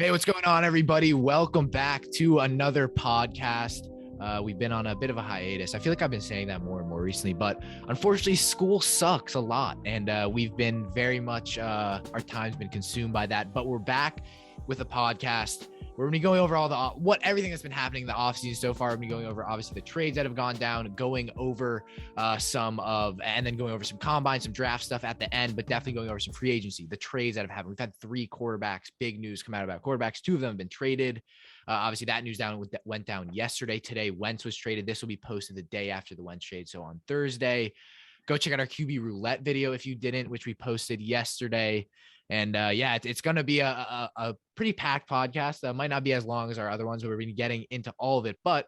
Hey, what's going on, everybody? Welcome back to another podcast. We've been on a bit of a hiatus. I feel like I've been saying that more and more recently, but unfortunately, school sucks a lot, and we've been very much our time's been consumed by that. But we're back with a podcast. We're going to be going over everything that's been happening in the offseason so far. We're going to be going over obviously the trades that have gone down, going over and then going over some combine, some draft stuff at the end, but definitely going over some free agency, the trades that have happened. We've had 3 quarterbacks, big news come out about quarterbacks. 2 of them have been traded. Obviously that news went down yesterday. Today, Wentz was traded. This will be posted the day after the Wentz trade. So on Thursday, go check out our QB roulette video if you didn't, which we posted yesterday. And it's going to be a pretty packed podcast. That might not be as long as our other ones, but we're going to be getting into all of it. But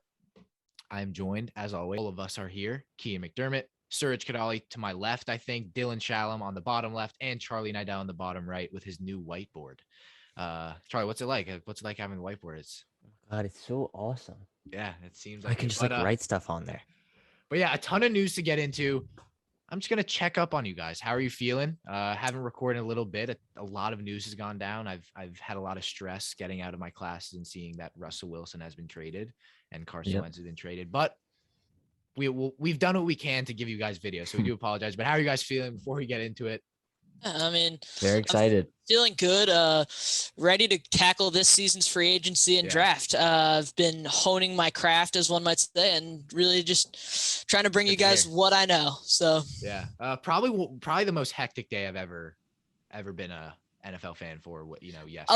I'm joined, as always. All of us are here. Kian McDermott, Suraj Kadali to my left, I think, Dylan Shalom on the bottom left, and Charlie Nidell on the bottom right with his new whiteboard. Charlie, what's it like? What's it like having a whiteboard? God, it's so awesome. Yeah, it seems like I can just write stuff on there. But yeah, a ton of news to get into. I'm just going to check up on you guys. How are you feeling? Haven't recorded in a little bit. A lot of news has gone down. I've had a lot of stress getting out of my classes and seeing that Russell Wilson has been traded and Carson Wentz has been traded. But we've done what we can to give you guys video. So we do apologize. But how are you guys feeling before we get into it? I mean, very excited. Feeling good. Ready to tackle this season's free agency and draft. I've been honing my craft, as one might say, and really just trying to bring you guys what I know. So yeah, probably the most hectic day I've ever been a NFL fan for. Yes.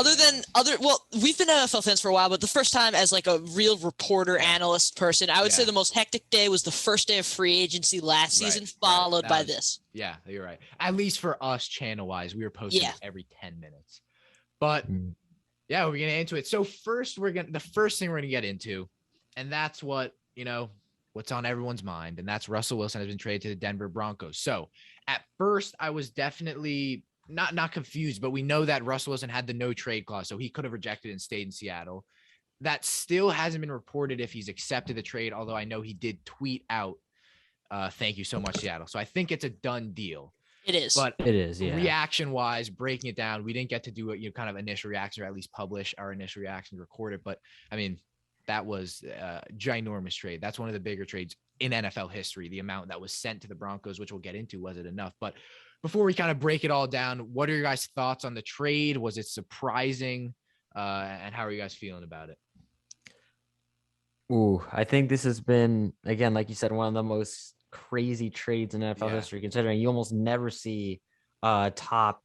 We've been NFL fans for a while, but the first time as like a real reporter, analyst person, I would say the most hectic day was the first day of free agency last season, followed by this. Yeah, you're right. At least for us, channel wise, we were posting every 10 minutes. But we're gonna get into it. So first, the first thing we're gonna get into, and that's what's on everyone's mind, and that's Russell Wilson has been traded to the Denver Broncos. So at first, I was definitely not confused, but we know that Russell Wilson had the no trade clause, so he could have rejected and stayed in Seattle. That still hasn't been reported if he's accepted the trade, although I know he did tweet out, thank you so much, Seattle. So I think it's a done deal. It is. But it is, yeah. Reaction-wise, breaking it down, we didn't get to do it, kind of initial reaction, or at least publish our initial reaction, record it. But, I mean, that was a ginormous trade. That's one of the bigger trades in NFL history. The amount that was sent to the Broncos, which we'll get into, was it enough? But before we kind of break it all down, what are your guys' thoughts on the trade? Was it surprising? And how are you guys feeling about it? Ooh, I think this has been, again, like you said, one of the most crazy trades in NFL history, considering you almost never see a top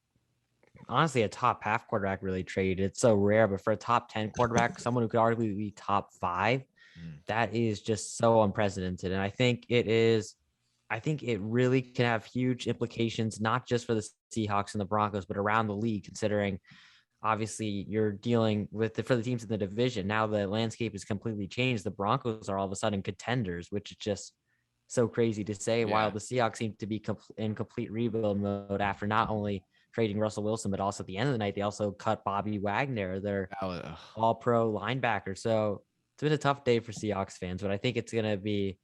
half quarterback really trade. It's so rare, but for a top 10 quarterback, someone who could arguably be top 5, that is just so unprecedented. And I think it really can have huge implications, not just for the Seahawks and the Broncos, but around the league, considering obviously you're dealing with for the teams in the division. Now the landscape is completely changed. The Broncos are all of a sudden contenders, which is just so crazy to say, while the Seahawks seem to be in complete rebuild mode after not only trading Russell Wilson, but also at the end of the night, they also cut Bobby Wagner, their all-pro linebacker. So it's been a tough day for Seahawks fans, but I think it's going to be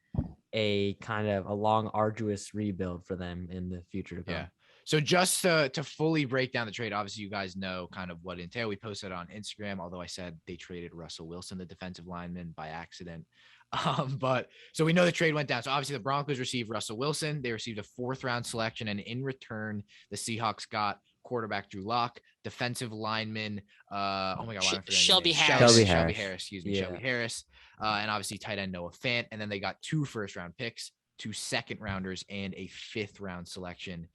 a kind of a long, arduous rebuild for them in the future to come. Yeah. So just to fully break down the trade, obviously you guys know kind of what it entailed. We posted on Instagram, although I said they traded Russell Wilson, the defensive lineman, by accident. But so we know the trade went down. So obviously the Broncos received Russell Wilson. They received a 4th round selection, and in return, the Seahawks got quarterback Drew Lock, defensive lineman, Shelby Harris, Shelby Harris, and obviously tight end Noah Fant. And then they got 2 first-round picks, 2 second-rounders, and a 5th round selection.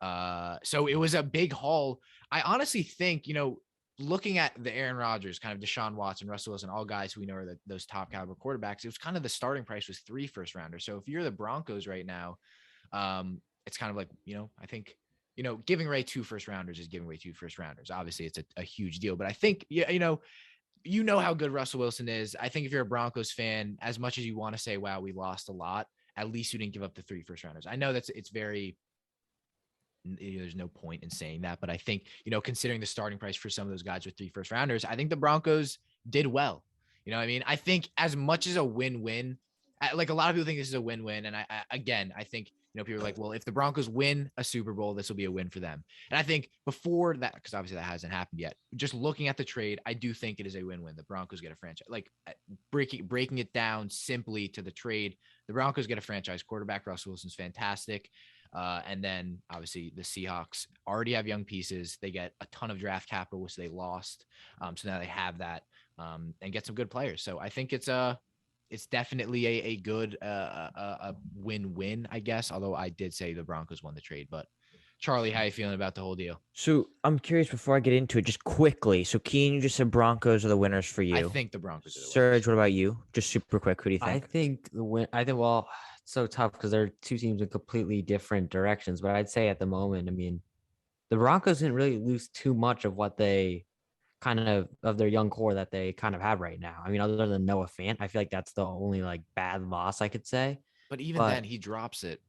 So it was a big haul. I honestly think, looking at the Aaron Rodgers, kind of Deshaun Watson, Russell Wilson, all guys who we know are those top caliber quarterbacks, it was kind of the starting price was 3 first-rounders. So if you're the Broncos right now, it's kind of like, I think, giving away 2 first-rounders is giving away 2 first-rounders. Obviously, it's a huge deal. But I think, you know how good Russell Wilson is. I think if you're a Broncos fan, as much as you want to say, wow, we lost a lot, at least you didn't give up the 3 first-rounders. I know it's very there's no point in saying that, but I think, considering the starting price for some of those guys with 3 first-rounders, I think the Broncos did well. I think as much as a win-win, like a lot of people think this is a win-win. And I think People are like, well, if the Broncos win a Super Bowl, this will be a win for them. And I think before that, because obviously that hasn't happened yet, just looking at the trade, I do think it is a win-win. The Broncos get a franchise. Like breaking it down simply to the trade, the Broncos get a franchise quarterback. Russell Wilson's fantastic. And then obviously the Seahawks already have young pieces. They get a ton of draft capital, which they lost. So now they have that and get some good players. So I think it's definitely a good a win-win, I guess. Although I did say the Broncos won the trade, but Charlie, how you feeling about the whole deal? So I'm curious before I get into it, just quickly. So Keen, you just said Broncos are the winners for you. I think the Broncos are the winners. Serge, what about you? Just super quick. Who do you think? Well, it's so tough because they're two teams in completely different directions. But I'd say at the moment, I mean, the Broncos didn't really lose too much of what they kind of their young core that they kind of have right now. I mean, other than Noah Fant, I feel like that's the only like bad loss I could say. But even then, he drops it,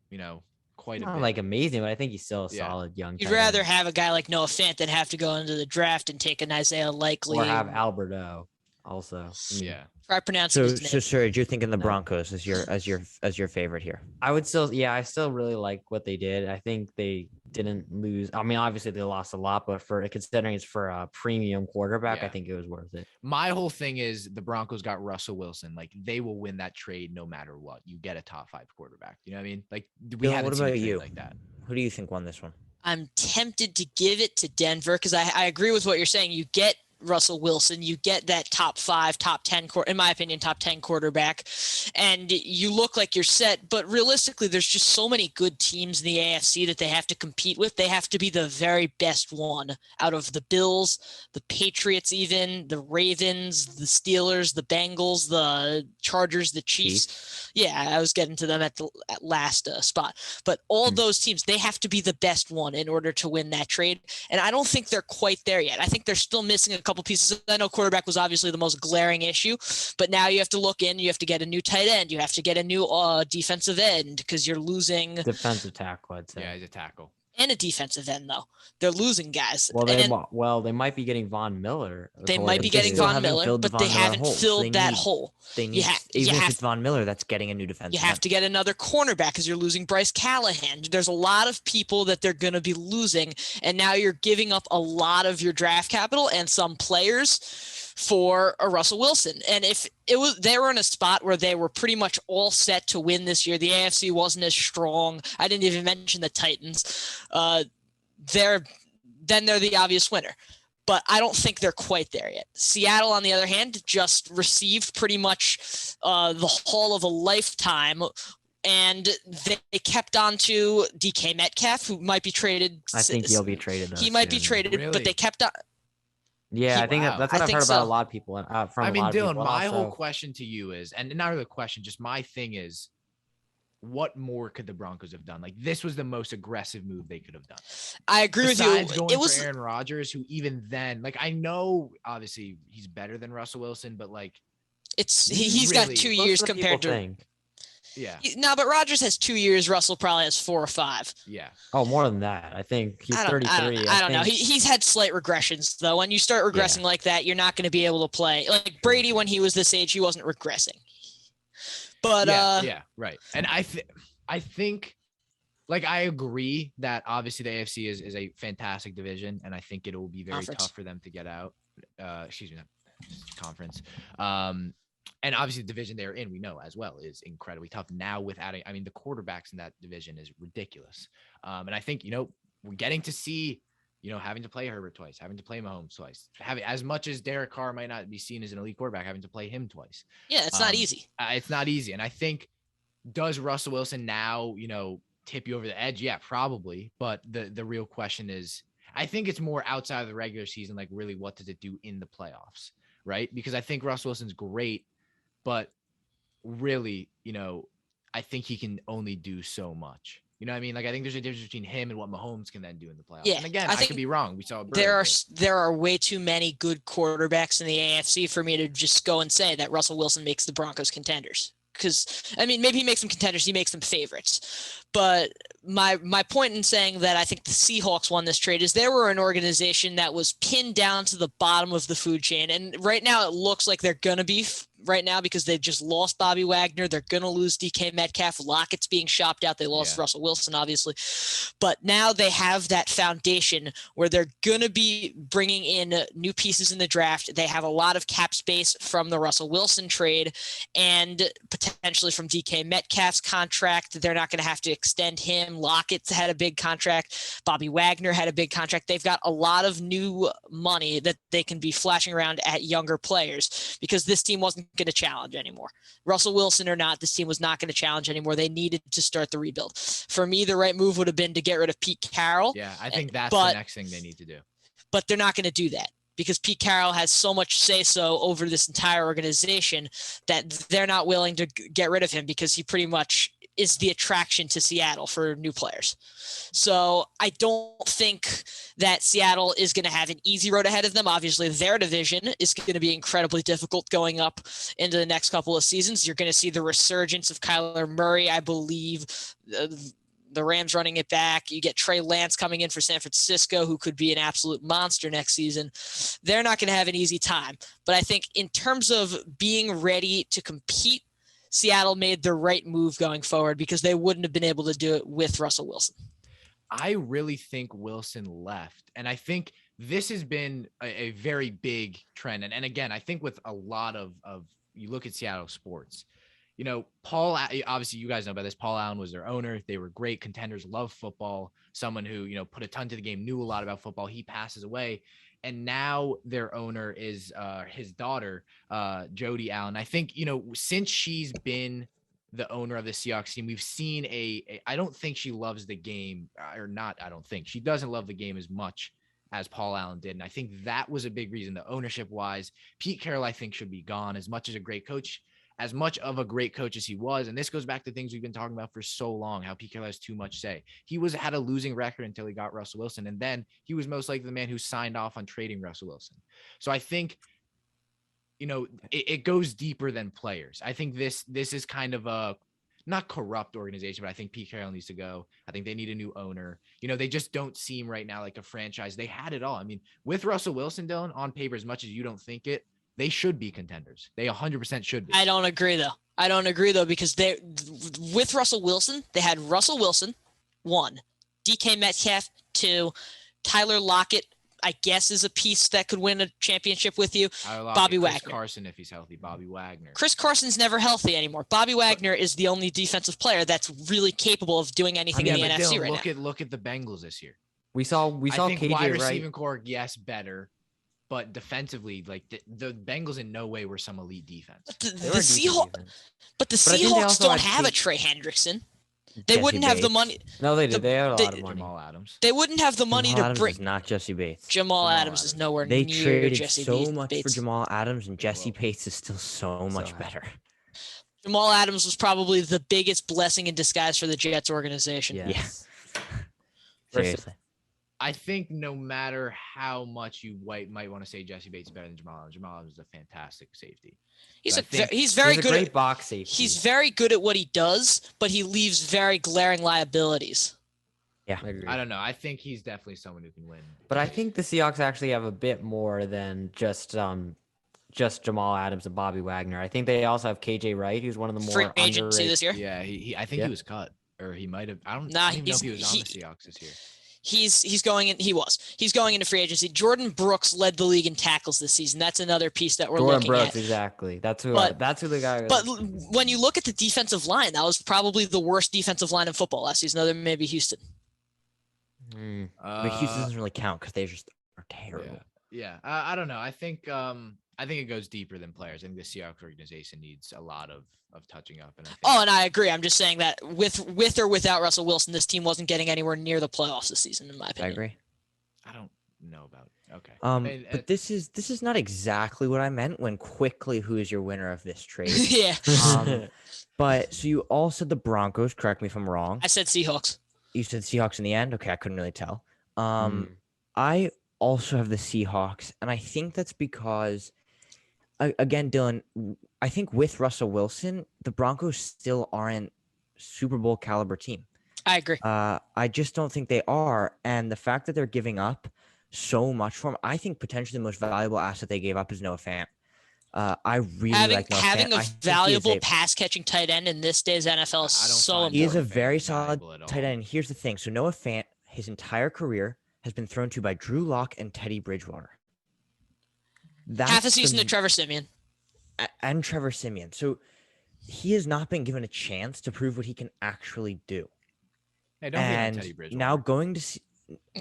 quite a bit. Not like amazing, but I think he's still a solid young. You'd rather have a guy like Noah Fant than have to go into the draft and take an Isaiah Likely or have Alberto also. Yeah. Try pronouncing so, his name. So Serge, you're thinking the Broncos as your favorite here. I still really like what they did. I think they didn't lose. I mean, obviously they lost a lot, but considering it's for a premium quarterback, I think it was worth it. My whole thing is the Broncos got Russell Wilson. Like they will win that trade no matter what. You get a top 5 quarterback. You know what I mean? Like we haven't seen a trade like that. Who do you think won this one? I'm tempted to give it to Denver because I agree with what you're saying. You get Russell Wilson, you get that top 5, top 10, in my opinion, top 10 quarterback, and you look like you're set. But realistically, there's just so many good teams in the AFC that they have to compete with. They have to be the very best one out of the Bills, the Patriots, even the Ravens, the Steelers, the Bengals, the Chargers, the Chiefs. Yeah, I was getting to them at last spot. But all those teams, they have to be the best one in order to win that trade. And I don't think they're quite there yet. I think they're still missing a couple pieces. I know quarterback was obviously the most glaring issue, but now you have to look in. You have to get a new tight end. You have to get a new defensive end because you're losing defensive tackle. I'd say. Yeah, he's a tackle and a defensive end though. They're losing guys. Well, they might be getting Von Miller. They might be getting Von Miller, but they haven't filled that hole. They need, even if it's Von Miller, that's getting a new defensive. You have to get another cornerback because you're losing Bryce Callahan. There's a lot of people that they're going to be losing, and now you're giving up a lot of your draft capital and some players for a Russell Wilson. And if they were in a spot where they were pretty much all set to win this year, the AFC wasn't as strong. I didn't even mention the Titans. They're the obvious winner. But I don't think they're quite there yet. Seattle, on the other hand, just received pretty much the haul of a lifetime, and they kept on to DK Metcalf, who might be traded. I think he'll be traded. He might be traded, really? But they kept on. Yeah, I think that's what I've heard about a lot of people. Dylan, my whole question to you is, and not really a question, just my thing is, what more could the Broncos have done? Like this was the most aggressive move they could have done. I agree with you. It was for Aaron Rodgers, who even then, like I know obviously he's better than Russell Wilson, but like he's really, got 2 years compared to. Yeah. No, but Rodgers has 2 years. Russell probably has 4 or 5. Yeah. Oh, more than that. I think he's 33. I don't know. He's had slight regressions though. When you start regressing like that, you're not going to be able to play. Like Brady, when he was this age, he wasn't regressing. But yeah, right. And I think like I agree that obviously the AFC is a fantastic division, and I think it will be very tough for them to get out. Conference. And obviously the division they're in, we know as well, is incredibly tough. Now with adding, I mean, the quarterbacks in that division is ridiculous. And I think, we're getting to see, having to play Herbert twice, having to play Mahomes twice, having as much as Derek Carr might not be seen as an elite quarterback, having to play him twice. Yeah, it's not easy. It's not easy. And I think, does Russell Wilson now, tip you over the edge? Yeah, probably. But the real question is, I think it's more outside of the regular season, like really what does it do in the playoffs, right? Because I think Russell Wilson's great, but really, I think he can only do so much. You know what I mean? Like, I think there's a difference between him and what Mahomes can then do in the playoffs. Yeah, and again, I could be wrong. We saw there are way too many good quarterbacks in the AFC for me to just go and say that Russell Wilson makes the Broncos contenders. Because, I mean, maybe he makes them contenders, he makes them favorites. But my point in saying that I think the Seahawks won this trade is they were an organization that was pinned down to the bottom of the food chain. And right now it looks like they're going to be right now because they've just lost Bobby Wagner. They're going to lose DK Metcalf. Lockett's being shopped out. They lost Russell Wilson, obviously. But now they have that foundation where they're going to be bringing in new pieces in the draft. They have a lot of cap space from the Russell Wilson trade and potentially from DK Metcalf's contract. They're not going to have to extend him. Lockett's had a big contract. Bobby Wagner had a big contract. They've got a lot of new money that they can be flashing around at younger players because this team wasn't going to challenge anymore. Russell Wilson or not, this team was not going to challenge anymore. They needed to start the rebuild. For me, the right move would have been to get rid of Pete Carroll. Yeah, I think that's the next thing they need to do. But they're not going to do that because Pete Carroll has so much say-so over this entire organization that they're not willing to get rid of him because he pretty much is the attraction to Seattle for new players. So I don't think that Seattle is going to have an easy road ahead of them. Obviously, their division is going to be incredibly difficult going up into the next couple of seasons. You're going to see the resurgence of Kyler Murray, I believe, the Rams running it back. You get Trey Lance coming in for San Francisco, who could be an absolute monster next season. They're not going to have an easy time. But I think in terms of being ready to compete, Seattle made the right move going forward because they wouldn't have been able to do it with Russell Wilson. I really think Wilson left. And I think this has been a very big trend. And again, I think with a lot of you look at Seattle sports, you know, obviously you guys know about this. Paul Allen was their owner. They were great contenders, loved football, someone who, you know, put a ton to the game, knew a lot about football. He passes away. And now their owner is his daughter, Jody Allen. I think, you know, since she's been the owner of the Seahawks team, we've seen I don't think she loves the game or not. I don't think she doesn't love the game as much as Paul Allen did. And I think that was a big reason, the ownership wise. Pete Carroll, I think, should be gone as much of a great coach as he was. And this goes back to things we've been talking about for so long, how Pete Carroll has too much say. He had a losing record until he got Russell Wilson. And then he was most likely the man who signed off on trading Russell Wilson. So I think, you know, it goes deeper than players. I think this is kind of a not corrupt organization, but I think Pete Carroll needs to go. I think they need a new owner. You know, they just don't seem right now like a franchise. They had it all. I mean, with Russell Wilson, Dylan, on paper, as much as you don't think it, they should be contenders. They 100% should be. I don't agree though, because with Russell Wilson, they had Russell Wilson, 1, DK Metcalf, 2, Tyler Lockett, I guess, is a piece that could win a championship with you. Bobby Wagner. Chris Carson, if he's healthy. Bobby Wagner. Chris Carson's never healthy anymore. Bobby Wagner is the only defensive player that's really capable of doing anything in the NFC Dylan, right now. Look at the Bengals this year. We saw I think KJ, wide right? receiving core, yes, better. But defensively, like the Bengals in no way were some elite defense. The Seahawks don't have a Trey Hendrickson. They wouldn't have the money. No, they did. They had a lot of money. Jamal Adams. They wouldn't have the money to bring. Is not Jesse Bates. Jamal Adams is nowhere They near traded Jesse so much Bates. for Jamal Adams, and Jesse Bates is still so much better. Jamal Adams was probably the biggest blessing in disguise for the Jets organization. Yes. Yeah. Seriously. I think no matter how much you might want to say Jesse Bates is better than Jamal Adams is a fantastic safety. He's very good great at box safety. He's very good at what he does, but he leaves very glaring liabilities. Yeah, I don't know. I think he's definitely someone who can win. But I think the Seahawks actually have a bit more than just Jamal Adams and Bobby Wagner. I think they also have KJ Wright, who's one of the more Free agency underrated. this year. Yeah, I think he was cut, or he might have. I don't even know if he was on the Seahawks this year. He's going in. He's going into free agency. Jordan Brooks led the league in tackles this season. That's another piece that we're looking at. Exactly. That's who the guy is. But when you look at the defensive line, that was probably the worst defensive line in football last season, other than maybe Houston. But Houston doesn't really count because they just are terrible. Yeah. I don't know. I think it goes deeper than players. I think the Seahawks organization needs a lot of touching up. And I agree. I'm just saying that with or without Russell Wilson, this team wasn't getting anywhere near the playoffs this season, in my opinion. I agree. I don't know about it. Okay. But this is not exactly what I meant when quickly who is your winner of this trade. Yeah. But so you all said the Broncos, correct me if I'm wrong. I said Seahawks. You said Seahawks in the end? Okay, I couldn't really tell. I also have the Seahawks, and I think that's because again, Dylan, I think with Russell Wilson, the Broncos still aren't Super Bowl caliber team. I agree. I just don't think they are. And the fact that they're giving up so much for him, I think potentially the most valuable asset they gave up is Noah Fant. I really like Noah having Fant. a valuable pass catching tight end in this day's NFL is so important. He is a very solid tight end. Here's the thing. So Noah Fant, his entire career has been thrown to by Drew Lock and Teddy Bridgewater. Half a season to Trevor Siemian. And Trevor Siemian. So he has not been given a chance to prove what he can actually do. Hey, don't hate on Teddy Bridgewater. Now going to see,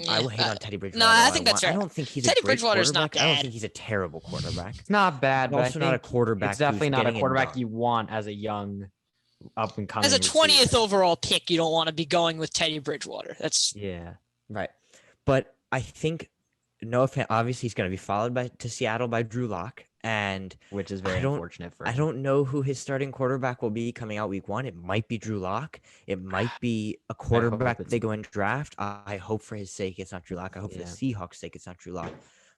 I will hate on Teddy Bridgewater. No, I think that's fair. I don't think he's Teddy a great Bridgewater's quarterback. not I don't bad. think he's a terrible quarterback. It's not bad, but also not a quarterback. It's definitely not a quarterback you you want as a young up and coming. As a 20th overall pick, you don't want to be going with Teddy Bridgewater. That's right. But I think Noah Fant, obviously he's going to be followed to Seattle by Drew Lock, and which is very unfortunate for him. I don't know who his starting quarterback will be coming out week 1. It might be Drew Lock. It might be a quarterback that they go and draft. I hope for his sake it's not Drew Lock. I hope for the Seahawks' sake it's not Drew Lock.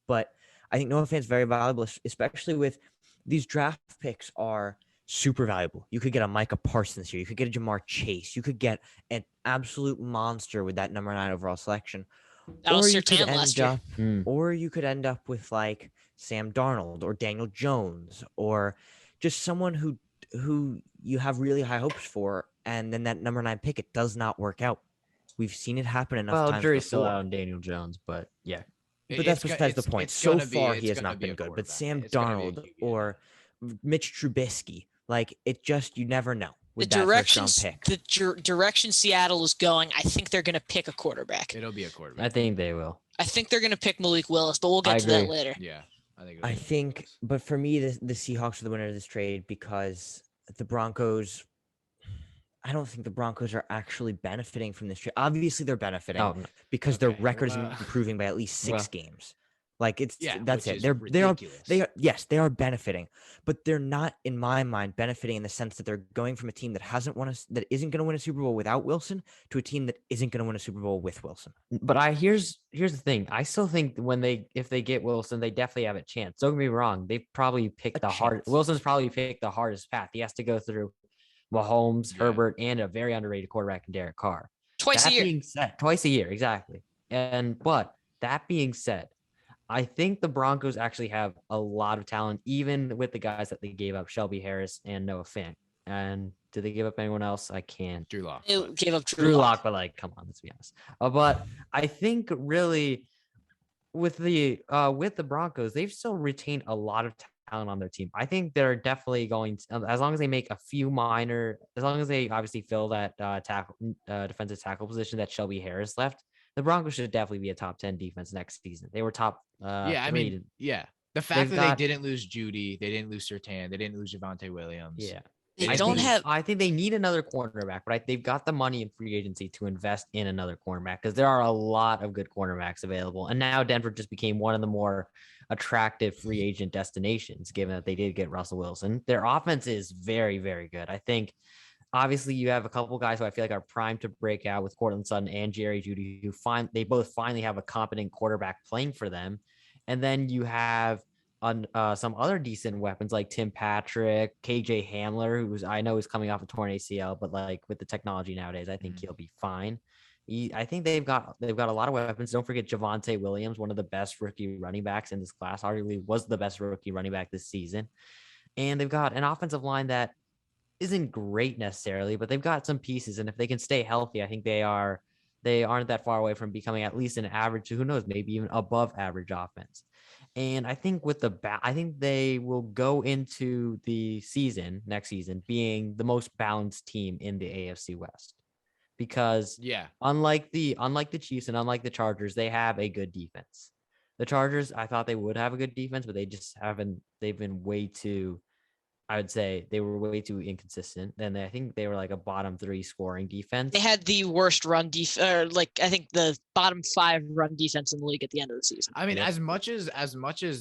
But I think Noah Fant's very valuable, especially with these draft picks are super valuable. You could get a Micah Parsons here. You could get a Jamar Chase. You could get an absolute monster with that number 9 overall selection. Or you could end up with like Sam Darnold or Daniel Jones or just someone who you have really high hopes for, and then that number 9 pick, it does not work out. We've seen it happen enough times. Jury's still out on Daniel Jones, but yeah. But that's besides the point. So far, he has not been good. But Sam Darnold or Mitch Trubisky, like it just, you never know. The direction Seattle is going, I think they're going to pick a quarterback. It'll be a quarterback. I think they will. I think they're going to pick Malik Willis, but we'll get to that later. Yeah, I think, but for me, the Seahawks are the winner of this trade because the Broncos. I don't think the Broncos are actually benefiting from this trade. Obviously, they're benefiting because their record is improving by at least 6 games. Like that's it. They are benefiting, but they're not, in my mind, benefiting in the sense that they're going from a team that that isn't going to win a Super Bowl without Wilson to a team that isn't going to win a Super Bowl with Wilson. But here's the thing. I still think if they get Wilson, they definitely have a chance. Don't get me wrong. They probably picked Wilson's probably picked the hardest path. He has to go through Mahomes, Herbert, and a very underrated quarterback in Derek Carr. Twice a year, exactly. But that being said, I think the Broncos actually have a lot of talent, even with the guys that they gave up, Shelby Harris and Noah Fant. And did they give up anyone else? I can't. Drew Lock. They gave up Drew Lock, but like, come on, let's be honest. But I think really with the Broncos, they've still retained a lot of talent on their team. I think they're definitely going to, as long as they make a few as long as they obviously fill that defensive tackle position that Shelby Harris left, the Broncos should definitely be a top 10 defense next season. They were top. The fact that they didn't lose Judy, they didn't lose Surtain, they didn't lose Javonte Williams. Yeah. I think they need another cornerback, but they've got the money in free agency to invest in another cornerback because there are a lot of good cornerbacks available. And now Denver just became one of the more attractive free agent destinations, given that they did get Russell Wilson. Their offense is very, very good. I think obviously you have a couple guys who I feel like are primed to break out with Cortland Sutton and Jerry Jeudy, they both finally have a competent quarterback playing for them. And then you have some other decent weapons like Tim Patrick, KJ Hamler, I know is coming off a torn ACL, but like with the technology nowadays, I think he'll be fine. I think they've got a lot of weapons. Don't forget Javonte Williams, one of the best rookie running backs in this class, arguably was the best rookie running back this season. And they've got an offensive line that isn't great necessarily, but they've got some pieces. And if they can stay healthy, I think they aren't that far away from becoming at least an average, who knows, maybe even above average offense. And I think I think they will go into the next season being the most balanced team in the AFC West, because unlike the Chiefs and unlike the Chargers, they have a good defense. The Chargers, I thought they would have a good defense, but they just haven't. They've been way too. I would say they were way too inconsistent. And I think they were like a bottom 3 scoring defense. They had the worst run defense, I think the bottom 5 run defense in the league at the end of the season. I mean, as much as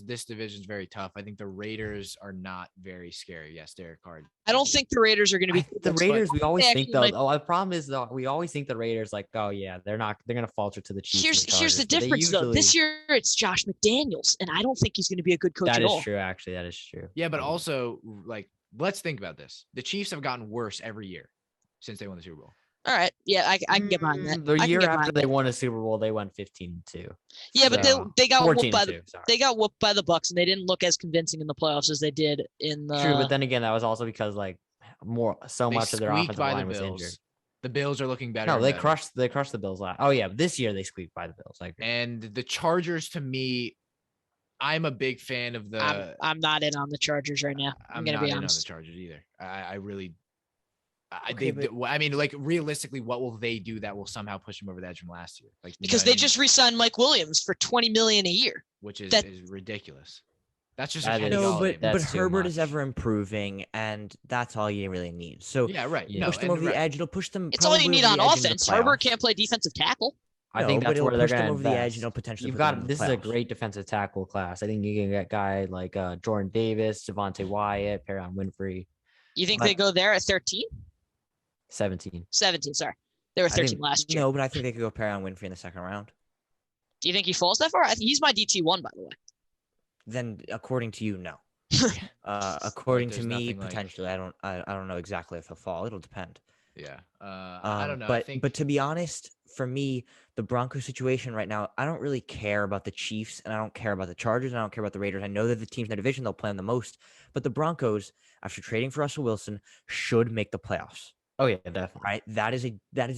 this division is very tough, I think the Raiders are not very scary. Yes, Derek Carr. I don't think the Raiders are going to be the Raiders. We always think though. The problem is though, we always think the Raiders like, oh yeah, they're going to falter to the Chiefs. Here's the difference though. This year it's Josh McDaniels, and I don't think he's going to be a good coach at all. That is true. Actually, that is true. Yeah, but also like, let's think about this. The Chiefs have gotten worse every year since they won the Super Bowl. All right. Yeah, I can get behind that. The I can year get after behind they that. won a Super Bowl, they went 15-2. Yeah, but So, they got whooped by 14-2, sorry. they got whooped by the Bucks, and they didn't look as convincing in the playoffs as they did in the. True, but then again, that was also because much of their squeaked offensive by line the was Bills. injured. The Bills are looking better. No, and they better. crushed the Bills last. Oh yeah, this year they squeaked by the Bills. I agree. And the Chargers, to me, I'm a big fan of the. I'm not in on the Chargers right now. I'm gonna not be in on the honest. Chargers either. I really. Okay, I mean, like realistically, what will they do that will somehow push them over the edge from last year? Like Because they just re-signed Mike Williams for $20 million a year. which is ridiculous. That's just That a is- Kenny No, Galladay but move. That's too Herbert is much. ever improving, and that's all you really need. So Yeah, right. Yeah. No, push them and over the right. edge. It'll push them. It's all you probably need over on the edge into the offense. Herbert playoffs. can't play defensive tackle. I No, think but that's it'll where they're push them going over to the edge, invest. and it'll potentially You've put them got in the this is a playoffs. great defensive tackle class. I think you can get guys like Jordan Davis, Devontae Wyatt, Perron Winfrey. You think But- they go there at 13? 17. 17, sorry. They were I think- 13 last year. No, but I think they could go Perron Winfrey in the second round. Do you think he falls that far? I think he's my DT1, by the way. Then, according to you, no. According to there's me, nothing like- potentially. I don't know exactly if he'll fall. It'll depend. Yeah. I don't know. But I think, but to be honest, for me, the Broncos situation right now, I don't really care about the Chiefs, and I don't care about the Chargers, and I don't care about the Raiders. I know that the teams in the division, they'll play them the most. But the Broncos, after trading for Russell Wilson, should make the playoffs. Oh yeah, definitely. Right? That is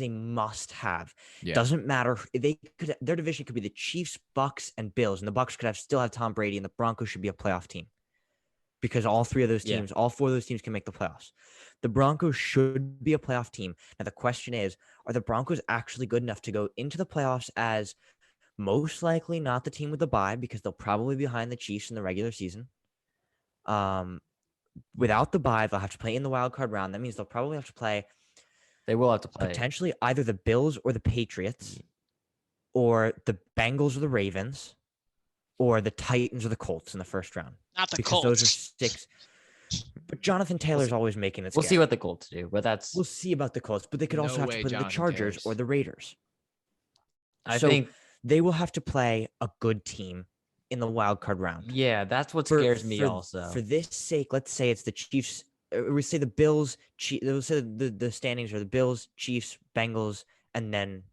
a must-have. yeah. Doesn't matter. Their division could be the Chiefs, Bucks, and Bills, and the Bucks could still have Tom Brady, and the Broncos should be a playoff team. Because all three of those Yeah. teams, all four of those teams can make the playoffs. The Broncos should be a playoff team. Now the question is, are the Broncos actually good enough to go into the playoffs as most likely not the team with the bye, because they'll probably be behind the Chiefs in the regular season. Without the bye, they'll have to play in the wild card round. That means they'll probably have to play They will have to play. potentially either the Bills or the Patriots, or the Bengals or the Ravens, or the Titans or the Colts in the first round. Not the Because Colts. those are six. But Jonathan Taylor's always making it. We'll see what the Colts do, but that's We'll see about the Colts, but they could No also have way to play the Jonathan Chargers Taylor's- or the Raiders. I So think they will have to play a good team in the wild card round. yeah, that's what For- scares me for- also. For this sake, let's say it's the Chiefs. We say the Bills. Let's say the standings are the Bills, Chiefs, Bengals, and then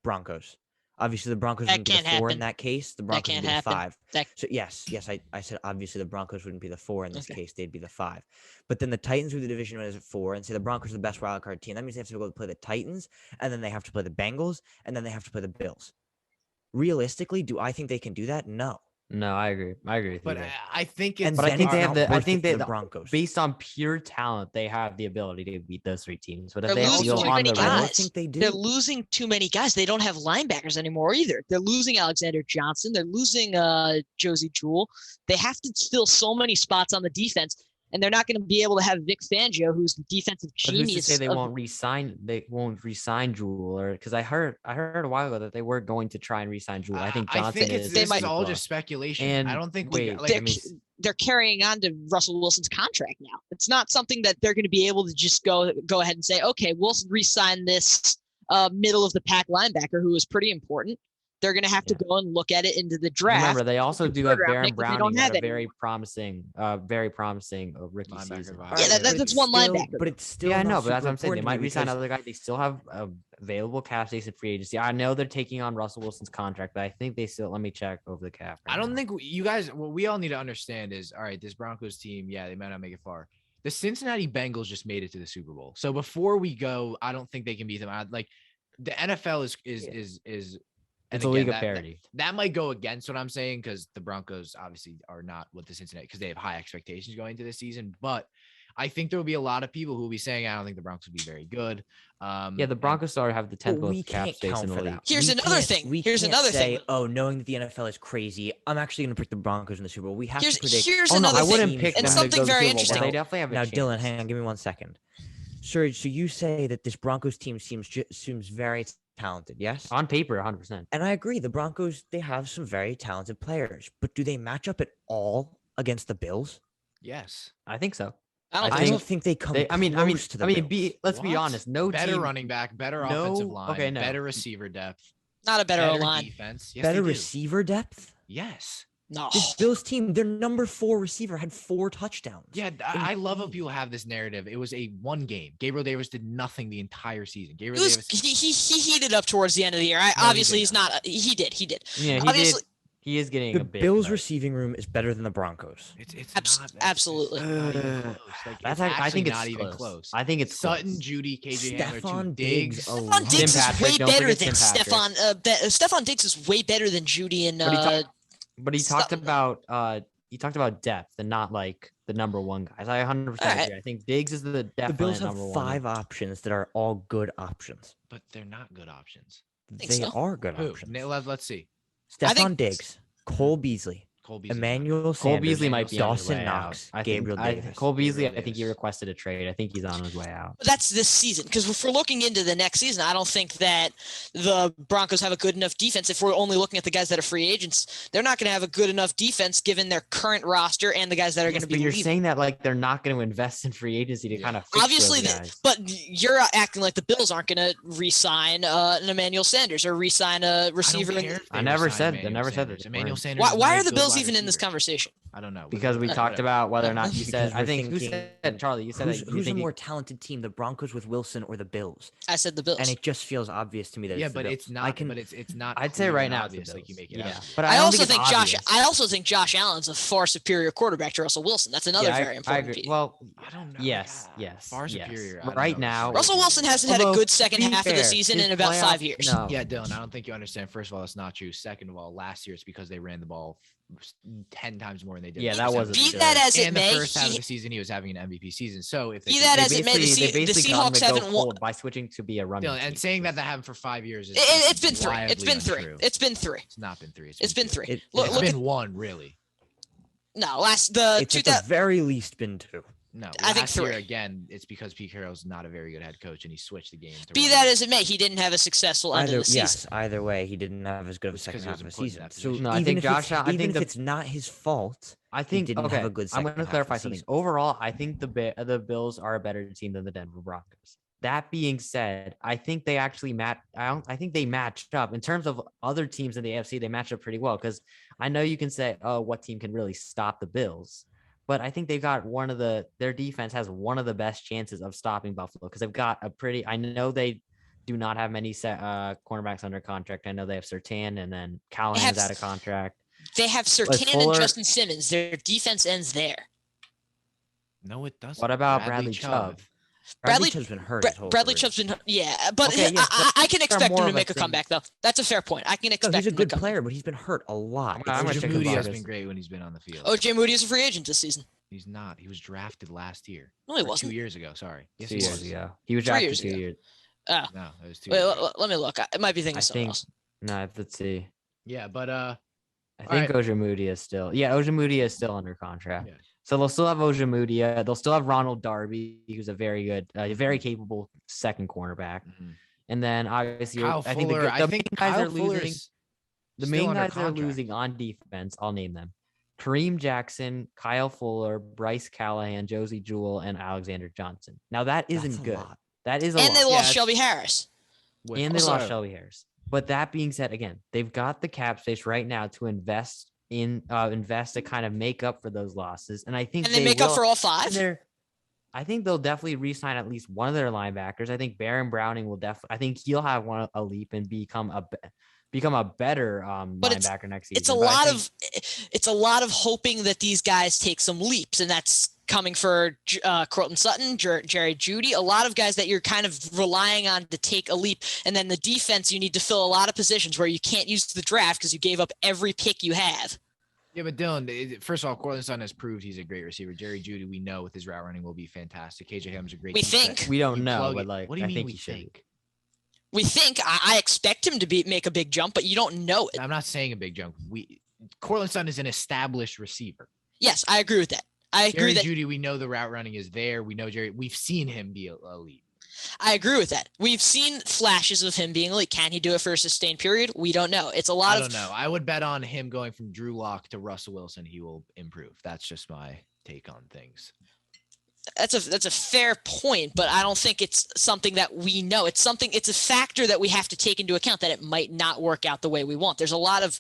Broncos. Obviously, the Broncos That wouldn't be the can't 4 in happen. that case. The Broncos would can't be the happen. 5. That- So yes, I said obviously the Broncos wouldn't be the 4 in this Okay. case. They'd be the 5. But then the Titans would be the division winners at 4, and say the Broncos are the best wild card team. That means they have to go play the Titans, and then they have to play the Bengals, and then they have to play the Bills. Realistically, do I think they can do that? No. No, I agree. I agree with But you. there. I think it's. And But I then think it's they have not the. I worth think it they for the Broncos. based on pure talent, they have the ability to beat those three teams. But if They're they have to losing go too on many the guys. I road, don't think they do. They're losing too many guys. They don't have linebackers anymore either. They're losing Alexander Johnson. They're losing Josie Jewell. They have to fill so many spots on the defense, and they're not going to be able to have Vic Fangio, who's the defensive but who's to genius. say they of- won't re-sign? They won't re-sign Jewel, or because I heard a while ago that they were going to try and re-sign Jewel. I think Johnson is. They This might- is all just speculation. And I don't think wait, like, they're, I mean, they're carrying on to Russell Wilson's contract now. It's not something that they're going to be able to just go ahead and say, okay, we'll re-sign this middle of the pack linebacker who is pretty important. They're going to have to go and look at it into the draft. remember they also do have third round Baron pick, but they Browning, don't who had have a it very promising rookie Linebacker season. vibe. Yeah, Alright, that's it's one still- linebacker. But it's still Yeah, I not know, but that's super what I'm saying. They important to might me re-sign because- other guys. They still have available cap space in free agency. I know they're taking on Russell Wilson's contract, but I think they still. Let me check over the cap. I don't think you guys. What we all need to understand is, all right, this Broncos team, yeah, they might not make it far. The Cincinnati Bengals just made it to the Super Bowl. So before we go, I don't think they can beat them. Like the NFL is. And It's a league again, of parity. That might go against what I'm saying because the Broncos obviously are not what the Cincinnati because they have high expectations going into this season. But I think there will be a lot of people who will be saying, I don't think the Broncos will be very good. Yeah, the Broncos already have the 10th But we most cap can't space count in the for league. that. Here's We another can't- thing. we Here's can't another say, thing. oh, knowing that the NFL is crazy, I'm actually going to pick the Broncos in the Super Bowl. We have Here's to predict. here's Oh no, another I wouldn't thing. pick And them to something go to the very Super Bowl, but interesting. They definitely have a Now, chance. Dylan, hang on, give me 1 second. Serge, so you say that this Broncos team seems very talented, yes? On paper, 100%. And I agree. The Broncos, they have some very talented players, but do they match up at all against the Bills? Yes. I think so. I don't I think don't think they come I mean, close to the Bills. let's be What? honest. No better team, running back, better No- offensive line, okay, no. better receiver depth, not a better line. defense. Yes, better they do. receiver depth. Yes. No. This Bills team, their number 4 receiver had 4 touchdowns. Yeah, I love how people have this narrative. It was a one game. Gabriel Davis did nothing the entire season. Gabriel Davis. He heated up towards the end of the year. Obviously, he's not. He did. Yeah, he obviously, did. He is getting the a big Bills buzz. receiving room is better than the Broncos. It's absolutely. not even close. Like, That's I think it's not even close. close. I think it's Sutton, close. Judy, KJ Hamler, Stephon Diggs. Diggs. Stephon Diggs Tim is Patrick, way don't better forget than Tim Patrick. Stephon Diggs is way better than Judy and. But he talked about depth and not like the number one guys. I 100% agree. I think Diggs is the definite The Bills have number one. 5 options that are all good options. But they're not good options. They are good Who? options. Let's see. Stephon Diggs, Cole Beasley, Cole Beasley. Emmanuel Sanders, Cole Beasley might be on his Dawson way Knox, out. Gabriel Davis. Cole Beasley, Gabriel I think he Davis. requested a trade. I think he's on his way out. That's this season, because if we're looking into the next season, I don't think that the Broncos have a good enough defense. If we're only looking at the guys that are free agents, they're not going to have a good enough defense given their current roster and the guys that are going to be. But you're leaving. saying that like they're not going to invest in free agency to kind of fix obviously, those guys. but you're acting like the Bills aren't going to re-sign an Emmanuel Sanders or re-sign a receiver. I never said that. Emmanuel Sanders. Why are the Bills even in this conversation? I don't know. Because we talked about whether or not you said. I think who thinking- said Charlie? You said Who's a more talented team, the Broncos with Wilson or the Bills? I said the Bills. And it just feels obvious to me that Yeah, it's the but Bills. it's not. But it's not. I'd say clear right and now it's the obvious like you Bills. make it out. But I don't also think it's obvious. I also think Josh Allen's a far superior quarterback to Russell Wilson. That's another very important I agree. piece. Well, I don't know. yes. Far superior. I don't Right know. now, Russell Wilson hasn't had a Although, good second to be half of the fair, season his in about playoff- 5 years. No. Yeah, Dylan, I don't think you understand. First of all, that's not true. Second of all, last year it's because they ran the ball 10 times more than they did. Yeah, in that the wasn't Be good. that as it And the may, first half of the season, he was having an MVP season. So if they Be that could- as it may, the basically got him Seahawks to go haven't won. forward by switching to be a running. Dylan, and team. saying that happened for 5 years is It's been 3. It's wildly been 3. untrue. It's been 3. It's not been 3. It's been 3. It- Look, It's look been at, 1, really. no, It's at the 2000. very least been 2. No, I think last year 3. again, it's because Pete Carroll's not a very good head coach, and he switched the game. To Be run. that as it may, he didn't have a successful end of the season. Yes, either way, he didn't have as good of a It's second 'cause he half of the wasn't put in season. that So position. No, I even think if Josh. it's, I even think if the. it's not his fault, I think didn't okay. have a good I'm second going to half of clarify the something. season. Overall, I think the Bills are a better team than the Denver Broncos. That being said, I think they actually I think they matched up in terms of other teams in the AFC. They matched up pretty well because I know you can say, "Oh, what team can really stop the Bills?" But I think they've got their defense has one of the best chances of stopping Buffalo because they've got I know they do not have many cornerbacks under contract. I know they have Surtain and then Callahan's out of contract. They have Surtain and Justin Simmons. Their defense ends there. No, it doesn't. What about Bradley Chubb? Bradley Chubb's been hurt. his whole Bradley career. Chubb's been, yeah, but Okay, yes, I can expect him more to of make a a comeback though. That's a fair point. I can No, expect he's a him good to come. player, but he's been hurt a lot. I'm gonna OJ take Moody a has look. been great when he's been on the field. OJ Moody is a free agent this season. He's not. He was drafted last year. No, he Or wasn't. 2 years ago. Sorry. Yes, 2 he years was. ago. He was 3 drafted years 2 ago. years. Oh, No, it was 2 wait, years ago. let me look. I might be thinking I of something think else. no. Let's see. Yeah, but I All think right. Ojemudia is still. Yeah, Ojemudia is still under contract. Yeah. So they'll still have Ojemudia. They'll still have Ronald Darby, who's a very good, very capable second cornerback. Mhm. And then obviously, Kyle I think Fuller. the main guys Kyle are losing. Fuller's The still main under guys that are contract. losing on defense, I'll name them: Kareem Jackson, Kyle Fuller, Bryce Callahan, Josie Jewell, and Alexander Johnson. Now that That's isn't a good. lot. That is a And lot. they lost Yeah, Shelby Harris. With And they also- lost Shelby Harris. But that being said, again, they've got the cap space right now to invest to kind of make up for those losses. And I think And they make up will- for all and 5. I think they'll definitely re-sign at least one of their linebackers. I think Baron Browning will definitely. I think he'll have a leap and become a better But it's- linebacker next season. It's a But I lot think- of it's a lot of hoping that these guys take some leaps, and that's coming for Cortland Sutton, Jerry Jeudy, a lot of guys that you're kind of relying on to take a leap. And then the defense, you need to fill a lot of positions where you can't use the draft because you gave up every pick you have. Yeah, but Dylan, first of all, Cortland Sutton has proved he's a great receiver. Jerry Jeudy, we know with his route running will be fantastic. KJ Hamler's a great. We deep threat. think. we don't You know, plug but it- like, what do you I mean think we he should be. think? We think. I expect him to make a big jump, but you don't know it. I'm not saying a big jump. Cortland Sutton is an established receiver. Yes, I agree with that. I agree Jerry that Jeudy, we know the route running is there. We know Jerry. We've seen him be elite. I agree with that. We've seen flashes of him being elite. Can he do it for a sustained period? We don't know. It's a lot I of don't know. I would bet on him going from Drew Lock to Russell Wilson. He will improve. That's just my take on things. That's a fair point, but I don't think it's something that we know. It's a factor that we have to take into account, that it might not work out the way we want. There's a lot of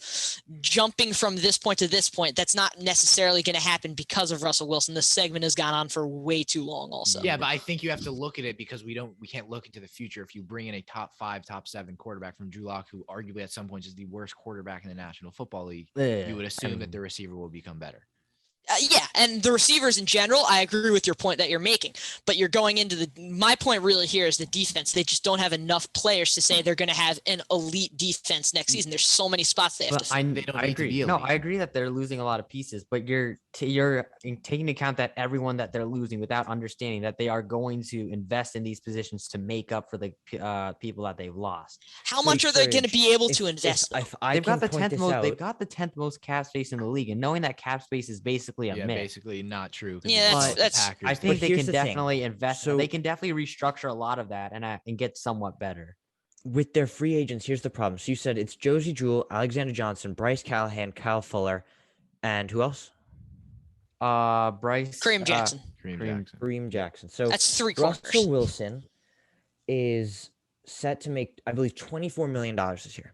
jumping from this point to this point that's not necessarily going to happen because of Russell Wilson. This segment has gone on for way too long also. Yeah, but I think you have to look at it because we can't look into the future. If you bring in a top 5, top 7 quarterback from Drew Lock, who arguably at some points is the worst quarterback in the National Football League, you would assume that the receiver will become better. Yeah, and the receivers in general, I agree with your point that you're making, but you're going into my point really here is the defense. They just don't have enough players to say they're going to have an elite defense next season. There's so many spots they have to fill. I agree. No, I agree that they're losing a lot of pieces, but you're taking into account that everyone that they're losing without understanding that they are going to invest in these positions to make up for the people that they've lost. How much are they going to be able to invest? They've got the 10th most. They've got the 10th most cap space in the league, and knowing that cap space is basically a myth. Basically not true. Yeah, that's Packers. I think they can definitely invest. So they can definitely restructure a lot of that and get somewhat better. With their free agents, here's the problem. So you said it's Josie Jewell, Alexander Johnson, Bryce Callahan, Kyle Fuller, and who else? Bryce Kareem Jackson. Kareem Jackson. So that's 3 corners. Russell Wilson is set to make, I believe, $24 million this year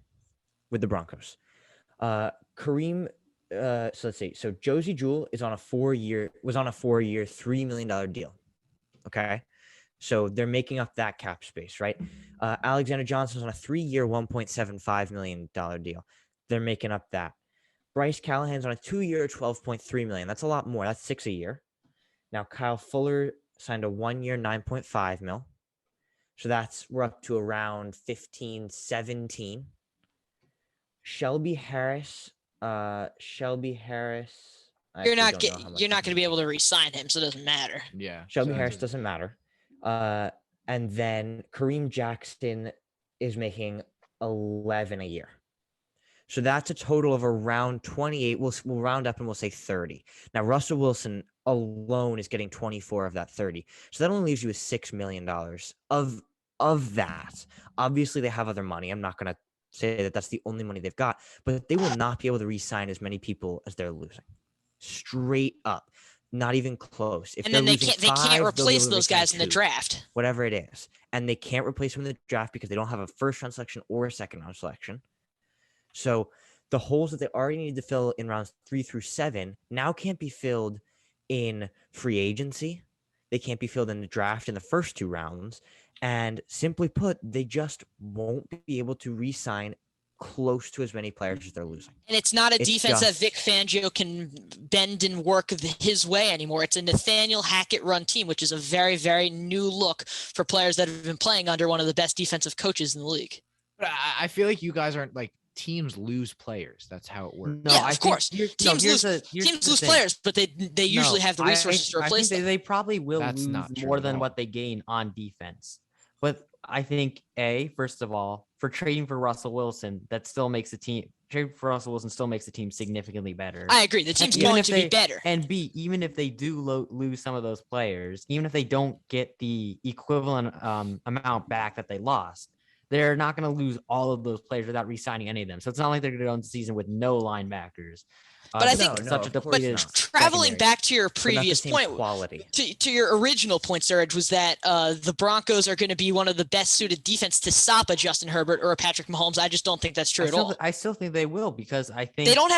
with the Broncos. Kareem. So let's see. So Josie Jewell was on a 4-year, $3 million deal. Okay. So they're making up that cap space, right? Alexander Johnson's on a 3-year, $1.75 million deal. They're making up that. Bryce Callahan's on a 2-year, $12.3 million. That's a lot more. That's $6 million a year. Now Kyle Fuller signed a 1-year, $9.5 million. So we're up to around 15, 17. Shelby Harris. You're not going to be able to re-sign him, so it doesn't matter. Yeah. Shelby Harris doesn't matter. And then Kareem Jackson is making 11 a year. So that's a total of around 28. We'll round up and we'll say 30. Now Russell Wilson alone is getting 24 of that 30. So that only leaves you with $6 million of that. Obviously they have other money. I'm not going to say that that's the only money they've got, but they will not be able to re-sign as many people as they're losing. Straight up, not even close. And then they can't replace those guys in the draft, whatever it is, and they can't replace them in the draft because they don't have a first-round selection or a second-round selection. So the holes that they already need to fill in rounds 3 through 7 now can't be filled in free agency. They can't be filled in the draft in the first 2 rounds. And simply put, they just won't be able to re-sign close to as many players as they're losing. And it's not a defense that Vic Fangio can bend and work his way anymore. It's a Nathaniel Hackett run team, which is a very, very new look for players that have been playing under one of the best defensive coaches in the league. But I feel like you guys aren't like teams lose players. That's how it works. No, of course. Teams lose players, but they usually have the resources to replace them. They probably will lose more than what they gain on defense. But I think, first of all, for trading for Russell Wilson, that still makes the team. Trading for Russell Wilson still makes the team significantly better. I agree. The team's going to be better. And B, even if they do lose some of those players, even if they don't get the equivalent amount back that they lost, they're not going to lose all of those players without re-signing any of them. So it's not like they're going to go into the season with no linebackers. But I think traveling back to your previous point, to your original point, Suraj, was that the Broncos are going to be one of the best suited defense to stop a Justin Herbert or a Patrick Mahomes. I just don't think that's true at all. I still think they will, because I think they don't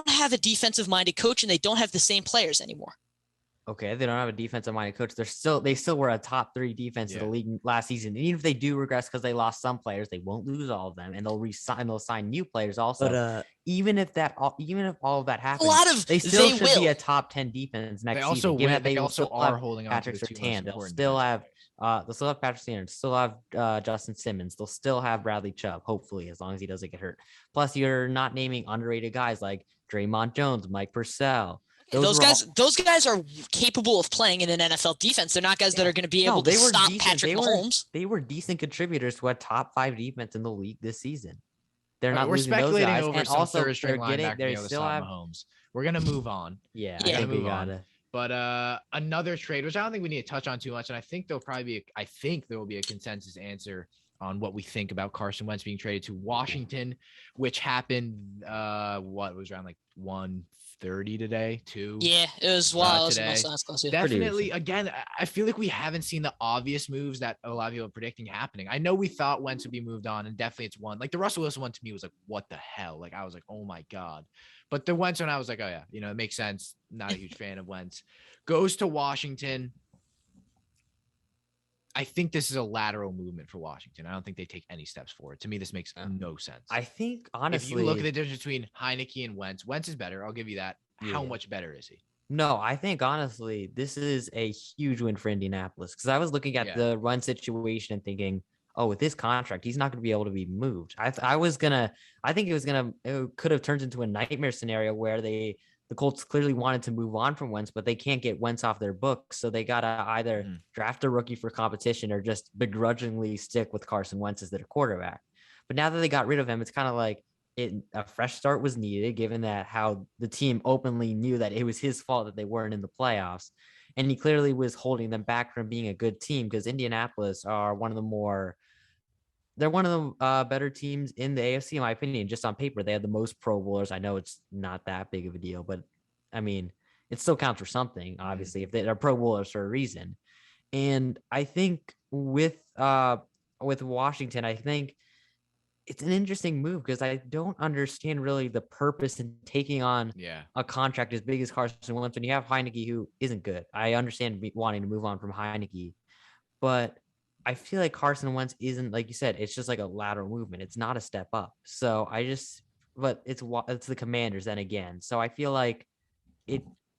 have a defensive minded coach, and they don't have the same players anymore. Okay, they don't have a defensive-minded coach. They still were a top 3 defense in the league last season. And even if they do regress because they lost some players, they won't lose all of them, and they'll sign new players also. But even if all of that happens, they should be a top 10 defense next season. They also are holding on Patrick Surtain. They'll still have Patrick Surtain. Still have Justin Simmons. They'll still have Bradley Chubb, hopefully, as long as he doesn't get hurt. Plus, you're not naming underrated guys like Draymond Jones, Mike Purcell. Those guys are capable of playing in an NFL defense. They're not guys that are going to be able to stop Patrick Mahomes. They were decent contributors to a top 5 defense in the league this season. They're not we're losing speculating those guys. over And some also, third string linebacker. They still have Mahomes. We're gonna move on. Yeah, I think we gotta. But another trade, which I don't think we need to touch on too much, and I think there will be a consensus answer on what we think about Carson Wentz being traded to Washington, which happened. What was around like 30 today, too. Yeah, it was wild. Today. Yeah. Definitely, again, I feel like we haven't seen the obvious moves that a lot of people are predicting happening. I know we thought Wentz would be moved on, and definitely it's one. Like the Russell Wilson one to me was like, what the hell? Like I was like, oh my God. But the Wentz one, I was like, oh yeah, it makes sense. Not a huge fan of Wentz. Goes to Washington. I think this is a lateral movement for Washington. I don't think they take any steps forward. To me, this makes no sense. I think, honestly, if you look at the difference between Heineke and Wentz is better. I'll give you that. Yeah. How much better is he? No, I think, honestly, this is a huge win for Indianapolis because I was looking at the run situation and thinking, oh, with this contract, he's not going to be able to be moved. I think it could have turned into a nightmare scenario where the Colts clearly wanted to move on from Wentz, but they can't get Wentz off their books. So they got to either draft a rookie for competition or just begrudgingly stick with Carson Wentz as their quarterback. But now that they got rid of him, it's kind of like a fresh start was needed, given that how the team openly knew that it was his fault that they weren't in the playoffs. And he clearly was holding them back from being a good team because Indianapolis are one of the better teams in the AFC, in my opinion. Just on paper, they have the most Pro Bowlers. I know it's not that big of a deal, but I mean, it still counts for something, obviously, if they're Pro Bowlers for a reason. And I think with Washington, I think it's an interesting move because I don't understand really the purpose in taking on a contract as big as Carson Wentz when you have Heineke, who isn't good. I understand wanting to move on from Heineke, but I feel like Carson Wentz isn't, like you said, it's just like a lateral movement. It's not a step up. So but it's the Commanders then again. So I feel like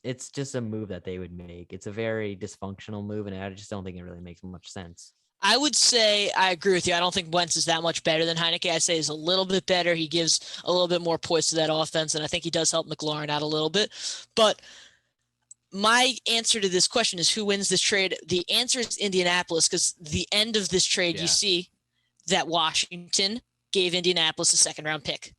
it's just a move that they would make. It's a very dysfunctional move, and I just don't think it really makes much sense. I would say I agree with you. I don't think Wentz is that much better than Heineke. I'd say he's a little bit better. He gives a little bit more poise to that offense, and I think he does help McLaurin out a little bit. But my answer to this question is who wins this trade? The answer is Indianapolis, because the end of this trade, you see that Washington gave Indianapolis a second-round pick.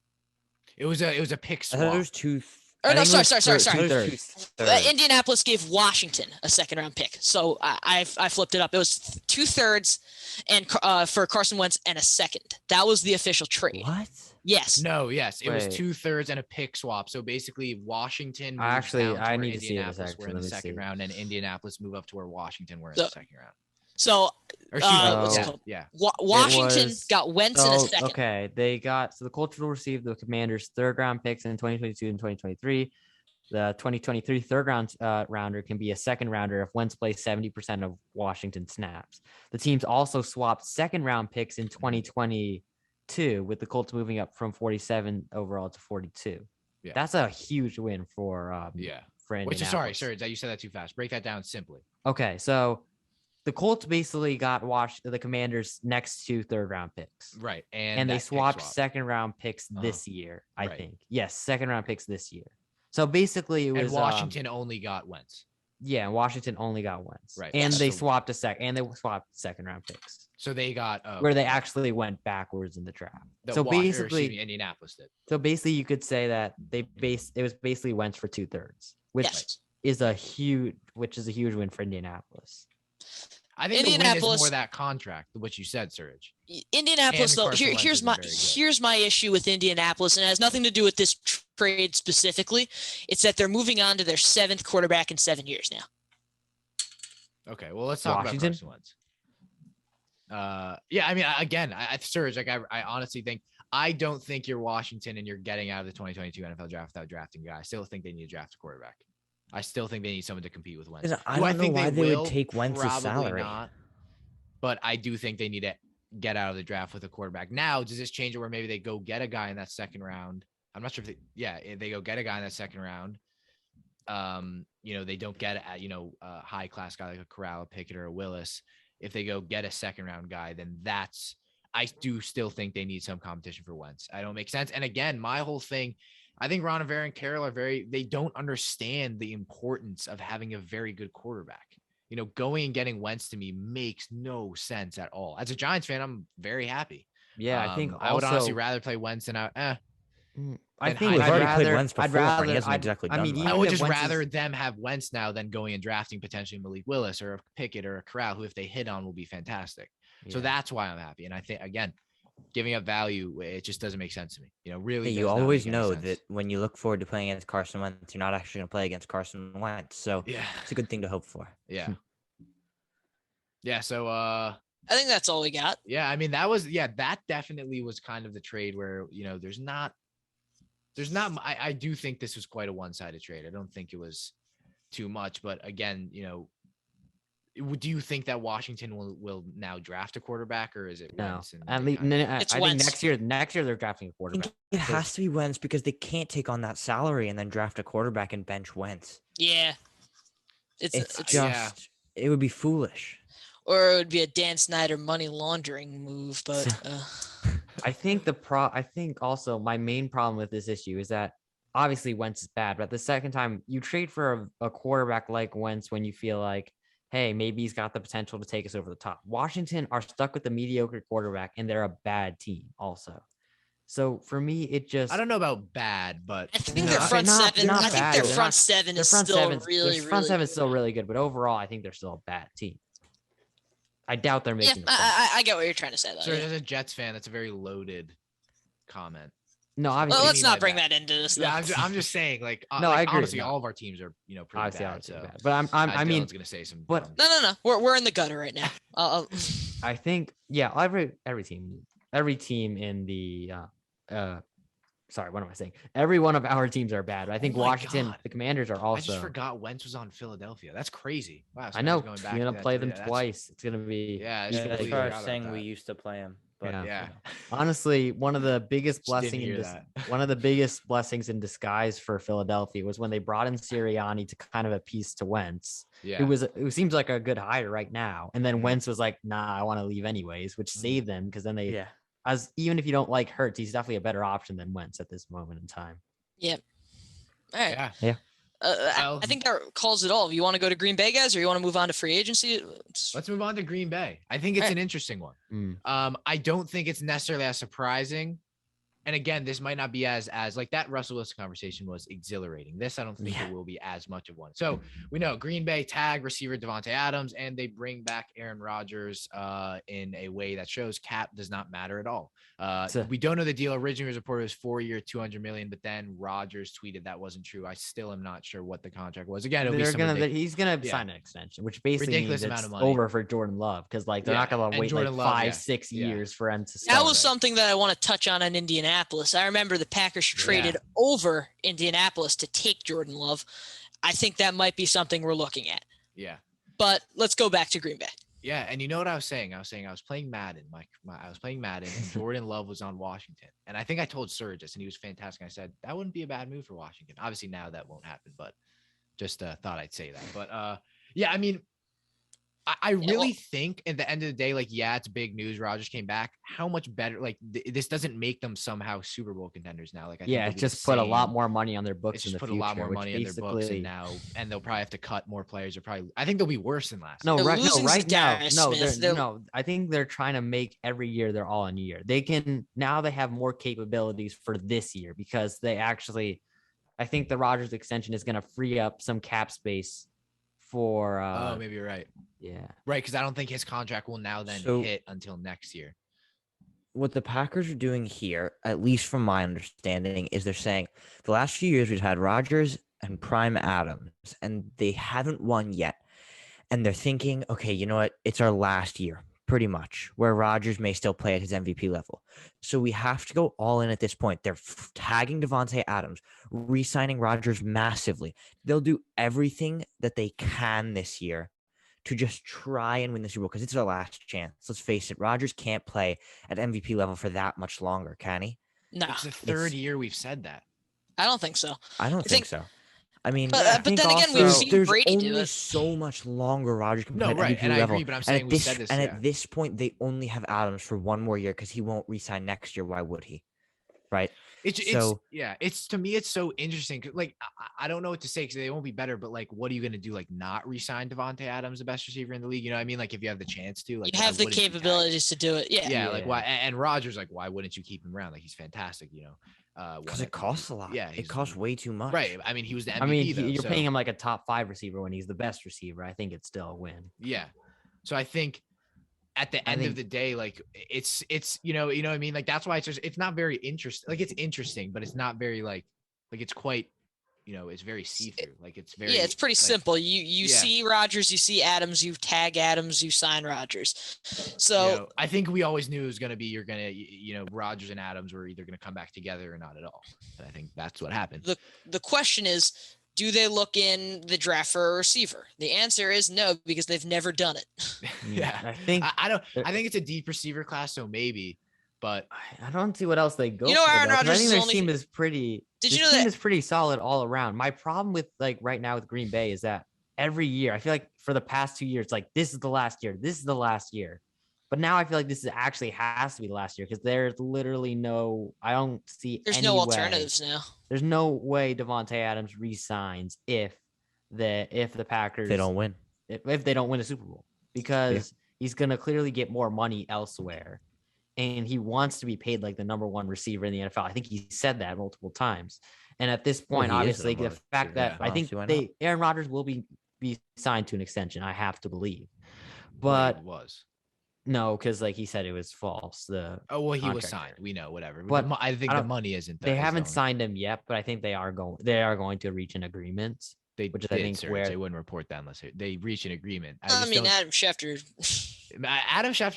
It was a pick swap. I thought it was two. Or no, sorry. Two-thirds. Indianapolis gave Washington a second-round pick. So I flipped it up. It was 2/3 and for Carson Wentz and a second. That was the official trade. What? Yes. No, yes. It was 2/3 and a pick swap. So basically Washington I need to see this Indianapolis were in the second round, and Indianapolis move up to where Washington were in the second round. So Washington got Wentz in a second. Okay, the Colts will receive the Commanders' third-round picks in 2022 and 2023. The 2023 third-round rounder can be a second-rounder if Wentz plays 70% of Washington snaps. The teams also swapped second-round picks in 2022, with the Colts moving up from 47 overall to 42. Yeah. That's a huge win for Indianapolis. Sorry, you said that too fast. Break that down simply. Okay, so the Colts basically got the Commanders' next two third-round picks. Right. And they swapped second-round picks this year, I think. Yes, second-round picks this year. So basically it was... And Washington only got Wentz. Yeah, Washington only got Wentz. Right. And they swapped second-round picks. So they got... where they actually went backwards in the draft. Indianapolis did. So basically you could say that it was basically Wentz for 2/3, which is a huge win for Indianapolis. I think Indianapolis, the win is more that contract, what you said, Serge. Indianapolis, though, here's my issue with Indianapolis, and it has nothing to do with this trade specifically. It's that they're moving on to their seventh quarterback in 7 years now. Okay, well, let's talk about Carson Wentz. Serge, I honestly think I don't think you're Washington and you're getting out of the 2022 NFL draft without drafting a guy. I still think they need to draft a quarterback. I still think they need someone to compete with Wentz. I don't know why they would take Wentz's salary. Not, but I do think they need to get out of the draft with a quarterback. Now, does this change it where maybe they go get a guy in that second round? I'm not sure if they go get a guy in that second round. They don't get a high class guy like a Corral, a Pickett, or a Willis. If they go get a second round guy, then I do still think they need some competition for Wentz. I don't make sense. And again, my whole thing, I think Ron Rivera and Carroll they don't understand the importance of having a very good quarterback. Going and getting Wentz to me makes no sense at all. As a Giants fan, I'm very happy. Yeah, I think I would honestly rather play Wentz than I think we've already played Wentz before. He hasn't exactly done well. I would just rather them have Wentz now than going and drafting potentially Malik Willis or a Pickett or a Corral, who if they hit on will be fantastic. Yeah. So that's why I'm happy. And I think, again, giving up value, it just doesn't make sense to me. Really. You always know that when you look forward to playing against Carson Wentz, you're not actually going to play against Carson Wentz. So it's a good thing to hope for. Yeah. Yeah. So I think that's all we got. Yeah. I mean, that definitely was kind of the trade where, there's not, I do think this was quite a one-sided trade. I don't think it was too much, but again, do you think that Washington will now draft a quarterback, or is it Wentz? I think next year they're drafting a quarterback. It has to be Wentz because they can't take on that salary and then draft a quarterback and bench Wentz. Yeah. It would be foolish. Or it would be a Dan Snyder money laundering move, but I think also my main problem with this issue is that obviously Wentz is bad, but the second time you trade for a quarterback like Wentz when you feel like, hey, maybe he's got the potential to take us over the top. Washington are stuck with the mediocre quarterback, and they're a bad team also. So for me, I don't know about bad, but I think their front seven. I think their front seven is still really good, but overall, I think they're still a bad team. I doubt they're making. I get what you're trying to say, though. So as a Jets fan, that's a very loaded comment. No, obviously. Well, let's not bring that into this. Yeah, I'm just saying, like, I agree. Honestly, all of our teams are, pretty bad. So, bad. But I mean, gonna say some. But no, we're in the gutter right now. I think, every team in the sorry, what am I saying? Every one of our teams are bad. I think Washington, the Commanders are also. I just forgot Wentz was on Philadelphia. That's crazy. Wow. So I know. You're gonna play them twice. It's gonna be. Yeah. That's why I was saying we used to play them. But yeah. Honestly, one of the biggest blessings in disguise for Philadelphia was when they brought in Sirianni to kind of appease to Wentz. Yeah. It seems like a good hire right now. And then Wentz was like, nah, I want to leave anyways, which saved them because then even if you don't like Hurts, he's definitely a better option than Wentz at this moment in time. Yep. All right. Yeah. I think that calls it all. You want to go to Green Bay, guys, or you want to move on to free agency? Let's move on to Green Bay. I think it's an interesting one. I don't think it's necessarily as surprising. And again, this might not be as like that Russell Wilson conversation was exhilarating. This, I don't think it will be as much of one. So we know Green Bay tag receiver Davante Adams, and they bring back Aaron Rodgers in a way that shows cap does not matter at all. We don't know the deal. Originally was reported as 4-year, $200 million, but then Rodgers tweeted that wasn't true. I still am not sure what the contract was. Again, he's gonna sign an extension, which basically ridiculous means amount it's of money over for Jordan Love because they're not gonna wait Jordan like 5-6 years for him to start. That was something that I want to touch on in Indianapolis. I remember the Packers traded over Indianapolis to take Jordan Love. I think that might be something we're looking at. Yeah. But let's go back to Green Bay. Yeah, and you know what I was saying? I was playing Madden. I was playing Madden, and Jordan Love was on Washington. And I think I told Serge this, and he was fantastic. I said, that wouldn't be a bad move for Washington. Obviously, now that won't happen, but just thought I'd say that. But, I mean, I really think at the end of the day, like, it's big news. Rodgers came back. How much better? Like, this doesn't make them somehow Super Bowl contenders now. Like, it just put a lot more money on their books. It's just put a lot more money in their books, and they'll probably have to cut more players. I think they'll be worse than last. I think they're trying to make every year their all-in year. They have more capabilities for this year because I think the Rodgers extension is going to free up some cap space. Maybe you're right. Yeah. Right, because I don't think his contract will now hit until next year. What the Packers are doing here, at least from my understanding, is they're saying the last few years we've had Rodgers and Prime Adams, and they haven't won yet. And they're thinking, okay, you know what? It's our last year, pretty much, where Rodgers may still play at his MVP level. So we have to go all in at this point. They're tagging Davante Adams, re-signing Rodgers massively. They'll do everything that they can this year to just try and win the Super Bowl because it's their last chance. Let's face it, Rodgers can't play at MVP level for that much longer, can he? No. It's the third year we've said that. I don't think so. I don't think so. I mean, but then again, we've seen Brady do it. There's only so much longer Rodgers can play at MVP and level. I agree, but I'm saying we said this. And at this point, they only have Adams for one more year because he won't re-sign next year. Why would he? Right? It's to me, it's so interesting. Like, I don't know what to say because they won't be better, but like, what are you going to do? Like, not re-sign Davante Adams, the best receiver in the league? You know what I mean? Like, if you have the chance to, like, you have the capabilities to do it. Yeah. Like, why? And Rodgers, like, why wouldn't you keep him around? Like, he's fantastic, you know. Because it costs a lot. Yeah, it costs way too much. Right. I mean, he was the MVP. You're paying him like a top 5 receiver when he's the best receiver. I think it's still a win. Yeah. So I think at the end of the day, like it's you know what I mean? Like that's why it's not very interesting. Like it's interesting, but it's not very like it's quite, it's very see-through. Like it's very it's pretty simple. You see Rodgers, you see Adams, you tag Adams, you sign Rodgers. So I think we always knew it was going to be Rodgers and Adams were either going to come back together or not at all. And I think that's what happened. The question is, do they look in the draft for a receiver? The answer is no, because they've never done it. Yeah, I think I think it's a deep receiver class, so maybe, but I don't see what else they go. Aaron Rodgers. I think their team is pretty. Did you know that? Team is pretty solid all around. My problem with like right now with Green Bay is that every year I feel like for the past 2 years, like this is the last year. This is the last year. But now I feel like this actually has to be the last year because there's literally I don't see. There's no alternatives now. There's no way Devontae Adams re-signs if the Packers they don't win. If they don't win a Super Bowl because he's gonna clearly get more money elsewhere, and he wants to be paid like the number one receiver in the NFL. I think he said that multiple times. And at this point, obviously, the fact that I think Aaron Rodgers will be signed to an extension, I have to believe, but it was. No, because like he said, it was false. He was signed. We know, whatever. But I think the money isn't. They haven't signed him yet, but I think they are going to reach an agreement. They wouldn't report that unless they reach an agreement. Adam Schefter.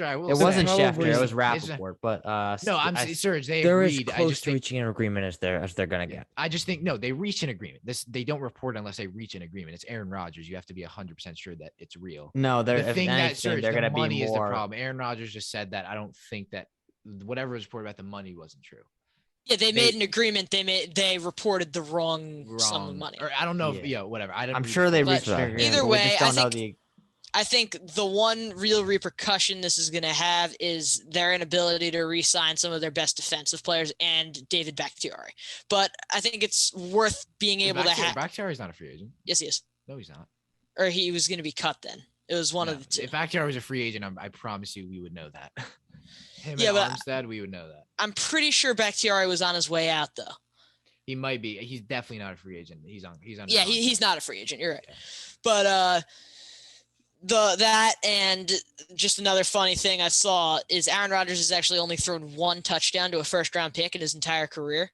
I will. It say. wasn't Schefter. It was Rappaport. But no, Serge. They they're agreed. as close to reaching an agreement as they're gonna get. I just think they reach an agreement. They don't report unless they reach an agreement. It's Aaron Rodgers. You have to be 100% sure that it's real. No, the thing that Serge, they're gonna money be is the more. problem. Aaron Rodgers just said that. I don't think that whatever was reported about the money wasn't true. Yeah, they made an agreement. They reported the wrong sum of money. Or I don't know if whatever. I'm sure they reached an agreement. Either way, I think the one real repercussion this is going to have is their inability to re-sign some of their best defensive players and David Bakhtiari. But I think it's worth being able to have. Bakhtiari's not a free agent. Yes, he is. No, he's not. Or he was going to be cut then. It was one of the two. If Bakhtiari was a free agent, I promise you we would know that. Him and Armstead, we would know that. I'm pretty sure Bakhtiari was on his way out, though. He might be. He's definitely not a free agent. He's on. Yeah, he's not a free agent. You're right. Okay. But that and just another funny thing I saw is Aaron Rodgers has actually only thrown one touchdown to a first-round pick in his entire career.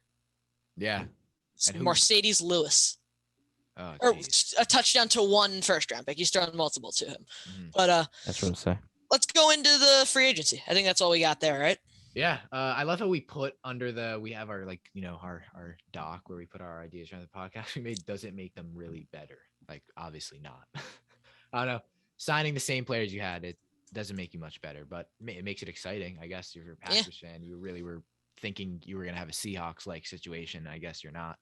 Yeah. Mercedes Lewis. Oh, or a touchdown to one first-round pick. He's thrown multiple to him. Mm-hmm. But that's what I'm saying. Let's go into the free agency. I think that's all we got there, right? Yeah. I love how we put we have our our doc where we put our ideas around the podcast. Does it make them really better? Like obviously not. I don't know. Signing the same players you had, it doesn't make you much better, but it makes it exciting. I guess if you're a Packers fan, you really were thinking you were going to have a Seahawks-like situation. I guess you're not.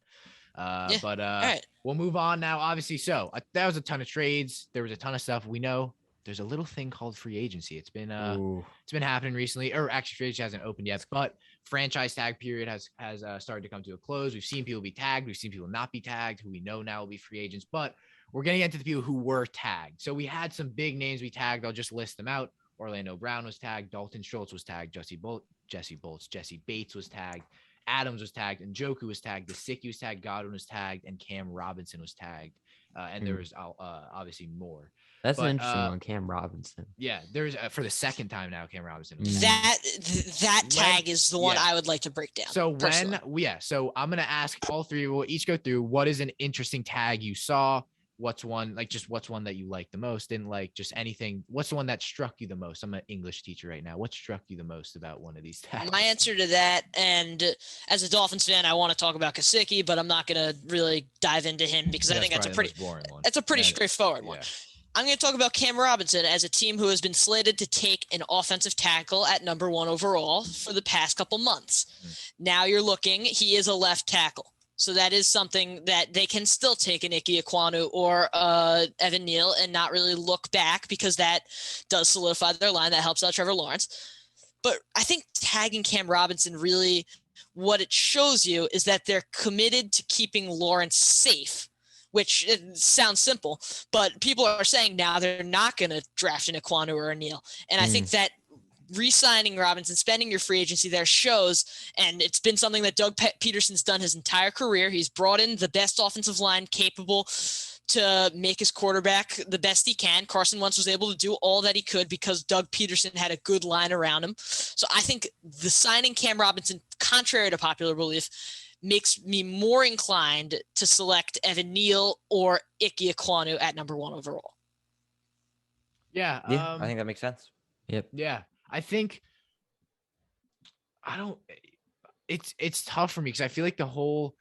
But right. We'll move on now, obviously. So that was a ton of trades. There was a ton of stuff. We know there's a little thing called free agency. It's been happening recently, or actually free agency hasn't opened yet, but franchise tag period has started to come to a close. We've seen people be tagged. We've seen people not be tagged, who we know now will be free agents, but we're going to get into the people who were tagged. So we had some big names we tagged. I'll just list them out. Orlando Brown was tagged. Dalton Schultz was tagged. Jesse Bates was tagged. Adams was tagged. Njoku was tagged. Gesicki was tagged. Godwin was tagged. And Cam Robinson was tagged. And there was obviously more. That's an interesting one, Cam Robinson. Yeah, there's for the second time now, Cam Robinson. That tag is the one I would like to break down. So so I'm going to ask all three. We'll each go through what is an interesting tag you saw. What's one that you like the most? And like just anything, what's the one that struck you the most? I'm an English teacher right now. What struck you the most about one of these tags? My answer to that, and as a Dolphins fan, I want to talk about Gesicki, but I'm not going to really dive into him because I think that's a pretty boring one. That's a pretty straightforward one. I'm going to talk about Cam Robinson as a team who has been slated to take an offensive tackle at number 1 overall for the past couple months. Mm-hmm. Now you're looking, he is a left tackle. So that is something that they can still take an Ike Ekwonu or Evan Neal and not really look back because that does solidify their line. That helps out Trevor Lawrence. But I think tagging Cam Robinson really, what it shows you is that they're committed to keeping Lawrence safe, which it sounds simple, but people are saying now they're not going to draft an Ekwonu or a Neal. And I think that re-signing Robinson, spending your free agency there shows, and it's been something that Doug Peterson's done his entire career. He's brought in the best offensive line capable to make his quarterback the best he can. Carson Wentz was able to do all that he could because Doug Peterson had a good line around him. So I think the signing Cam Robinson, contrary to popular belief, makes me more inclined to select Evan Neal or Ike Ekwonu at number 1 overall. Yeah. I think that makes sense. Yep. Yeah. I think it's tough for me because I feel like so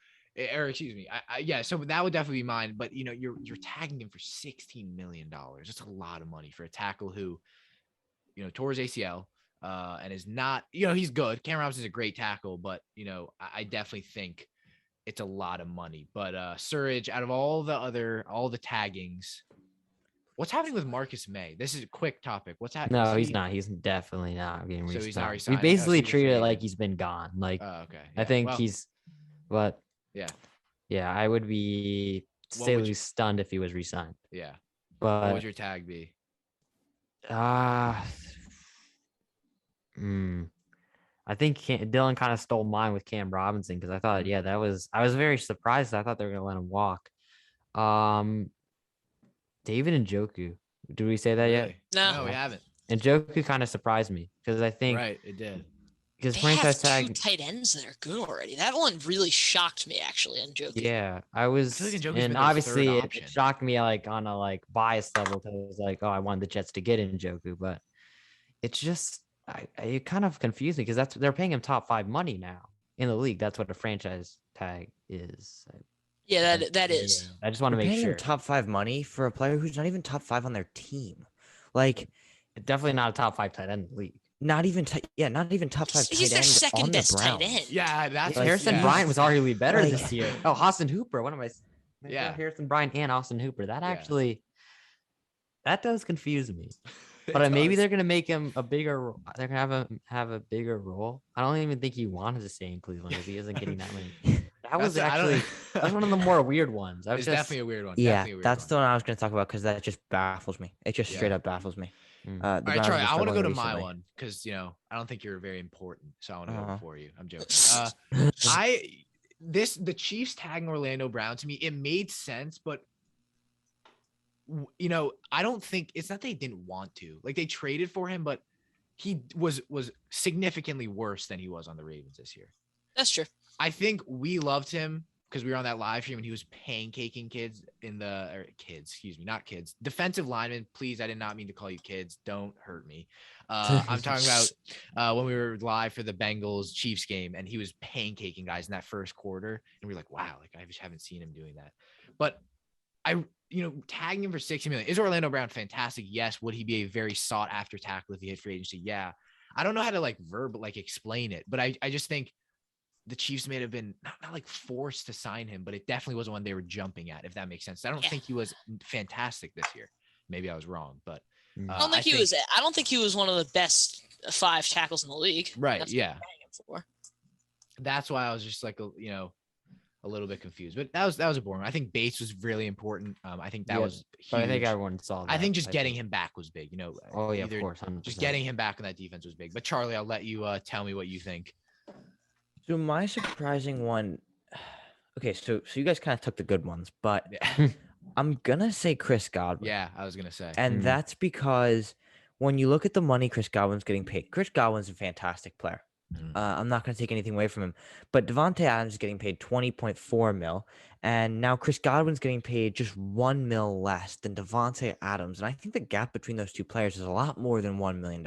that would definitely be mine. But you're tagging him for $16 million. That's a lot of money for a tackle who, tore his ACL and is not, he's good. Cam Robinson's a great tackle, but I definitely think it's a lot of money. But Surridge, out of all the taggings, what's happening with Marcus May? This is a quick topic. What's happening? No, he's not. He's definitely not getting So re-signed. he's not We re-signing. basically so he's a treat free it like agent. he's been gone. Like, Okay. I think but yeah. Yeah, I would be stunned if he was re-signed. Yeah. But What would your tag be? I think Dylan kind of stole mine with Cam Robinson because I thought, I was very surprised. I thought they were going to let him walk. David Njoku. Did we say that yet? No, we haven't. Njoku kind of surprised me because I think it did. Because they franchise have tag 2 tight ends that are good already. That one really shocked me, actually, on Njoku. Yeah, I was, feel like Njoku's been and their obviously third it option. shocked me on a bias level because it was like, oh, I wanted the Jets to get Njoku, but it's just it kind of confused me because they're paying him top 5 money now in the league. That's what a franchise tag is. Yeah, that is. I just want to They're make paying sure. him top 5 money for a player who's not even top 5 on their team. Like, definitely not a top 5 tight end in the league. not even top 5 He's tight their end second on best the tight Browns. end. Yeah, that's Harrison Bryant was arguably better Like- this year. Oh, Austin Hooper. What am I? Yeah. Harrison Bryant and Austin Hooper. That Yeah. actually, that does confuse me. It But maybe does. they're gonna make him a bigger. They're gonna have a bigger role. I don't even think he wanted to stay in Cleveland if he isn't getting that money. That was actually that's one of the more weird ones. It's definitely a weird one. Yeah, Definitely a weird that's one. the one I was going to talk about because that just baffles me. It just Yeah. straight up baffles me. Mm. The All right, Browns Charlie, have I want to been go to struggling my recently. one because I don't think you're very important, so I want to go Uh-huh. before you. I'm joking. The Chiefs tagging Orlando Brown, to me, it made sense, but I don't think it's not they didn't want to. Like, they traded for him, but he was significantly worse than he was on the Ravens this year. That's true. I think we loved him because we were on that live stream and he was pancaking defensive linemen. Please, I did not mean to call you kids. Don't hurt me. I'm talking about when we were live for the Bengals Chiefs game and he was pancaking guys in that first quarter. And we were like, wow, like I just haven't seen him doing that. But tagging him for $60 million. Is Orlando Brown fantastic? Yes. Would he be a very sought after tackle if he hit free agency? Yeah. I don't know how to explain it, but I just think the Chiefs may have been not like forced to sign him, but it definitely wasn't one they were jumping at, if that makes sense. I don't think he was fantastic this year. Maybe I was wrong, but I don't think he was one of the best 5 tackles in the league. Right. That's Yeah. what I'm paying him for. That's why I was just like, a little bit confused, but that was a boring one. I think Bates was really important. I think that was huge. But I think everyone saw that. I think just getting him back was big, Oh yeah, of course. 100%. Just getting him back in that defense was big. But Charlie, I'll let you tell me what you think. So my surprising one. Okay, so you guys kind of took the good ones, but Yeah, I'm gonna say Chris Godwin. yeah, I was gonna say. And that's because when you look at the money Chris Godwin's getting paid, Chris Godwin's a fantastic player. I'm not going to take anything away from him. But Devontae Adams is getting paid $20.4 million. And now Chris Godwin's getting paid just $1 million less than Devontae Adams. And I think the gap between those two players is a lot more than $1 million.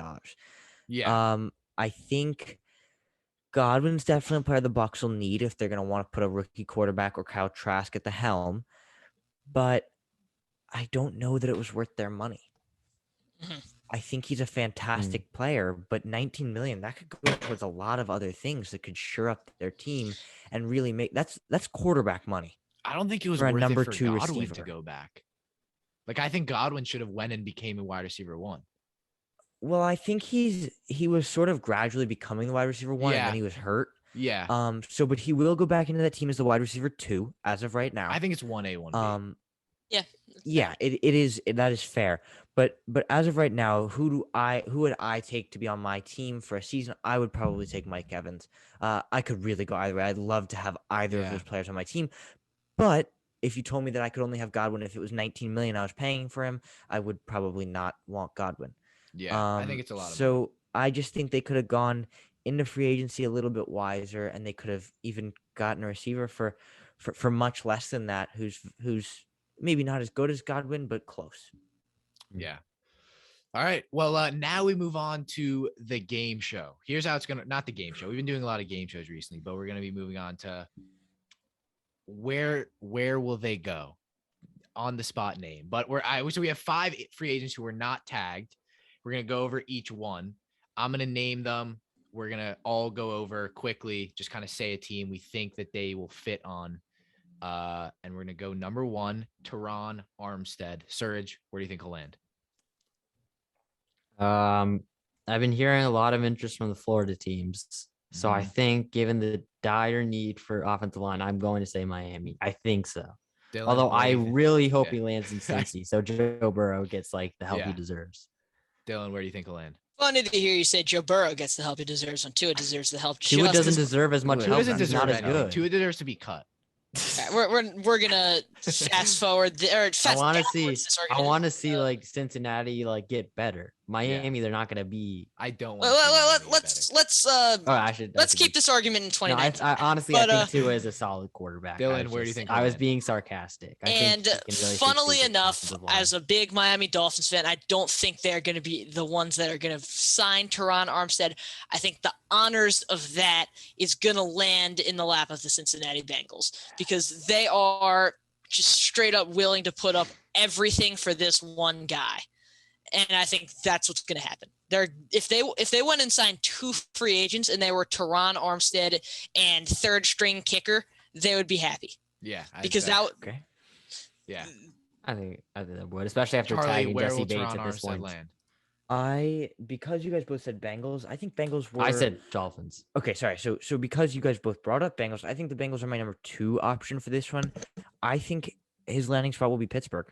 Yeah. I think Godwin's definitely a player the Bucs will need if they're going to want to put a rookie quarterback or Kyle Trask at the helm. But I don't know that it was worth their money. Mhm. I think he's a fantastic player, but $19 million, that could go towards a lot of other things that could shore up their team and really make that's quarterback money. I don't think it was for a worth number it for 2 Godwin receiver. to go back. Like, I think Godwin should have went and became a wide receiver 1. Well, I think he was sort of gradually becoming the wide receiver 1 and Yeah. then he was hurt. Yeah. But he will go back into that team as the wide receiver 2 as of right now. I think it's 1A, 1B. Yeah. That is fair. But as of right now, who would I take to be on my team for a season? I would probably take Mike Evans. I could really go either way. I'd love to have either of Yeah. those players on my team. But if you told me that I could only have Godwin if it was 19 million I was paying for him, I would probably not want Godwin. Yeah, I think it's a lot of money. So I just think they could have gone into free agency a little bit wiser, and they could have even gotten a receiver for much less than that, who's maybe not as good as Godwin, but close. Yeah. All right. Well, now we move on to the game show. Here's how it's not the game show. We've been doing a lot of game shows recently, but we're going to be moving on to where will they go? On the spot name. But so we have 5 free agents who are not tagged. We're going to go over each one. I'm going to name them. We're going to all go over quickly, just kind of say a team we think that they will fit on. And we're going to go number 1, Teron Armstead. Surge, where do you think he'll land? I've been hearing a lot of interest from the Florida teams. So I think given the dire need for offensive line, I'm going to say Miami. I think so. Dylan, although I really hope Yeah. he lands in Cincy, so Joe Burrow gets like the help he Yeah. deserves. Dylan, where do you think he'll land? Funny to hear you say Joe Burrow gets the help he deserves when Tua deserves the help. Tua just doesn't as- deserve as much Tua help. doesn't He's deserve not as anything. good. Tua deserves to be cut. we're gonna fast forward I want to see. this I argument. want to see like Cincinnati like get better. Miami, they're not going to be. I don't want. Let's keep this argument in No, 2019. I honestly, But, I think Tua is a solid quarterback. Dylan, where do you think I he'll was land? being sarcastic. I think And he can really funnily succeed with enough, offensive line. as a big Miami Dolphins fan, I don't think they're going to be the ones that are going to sign Teron Armstead. I think the honors of that is going to land in the lap of the Cincinnati Bengals because they are just straight up willing to put up everything for this one guy. And I think that's what's going to happen. If they went and signed 2 free agents and they were Teron Armstead and 3rd string kicker, they would be happy. Yeah, Because Okay. Yeah, I think that would, especially after Charlie, tagging where Jesse will Bates Teron at this Armstead point. land? Because you guys both said Bengals, I think Bengals were. I said Dolphins. Okay, sorry. So because you guys both brought up Bengals, I think the Bengals are my number 2 option for this one. I think his landing spot will be Pittsburgh.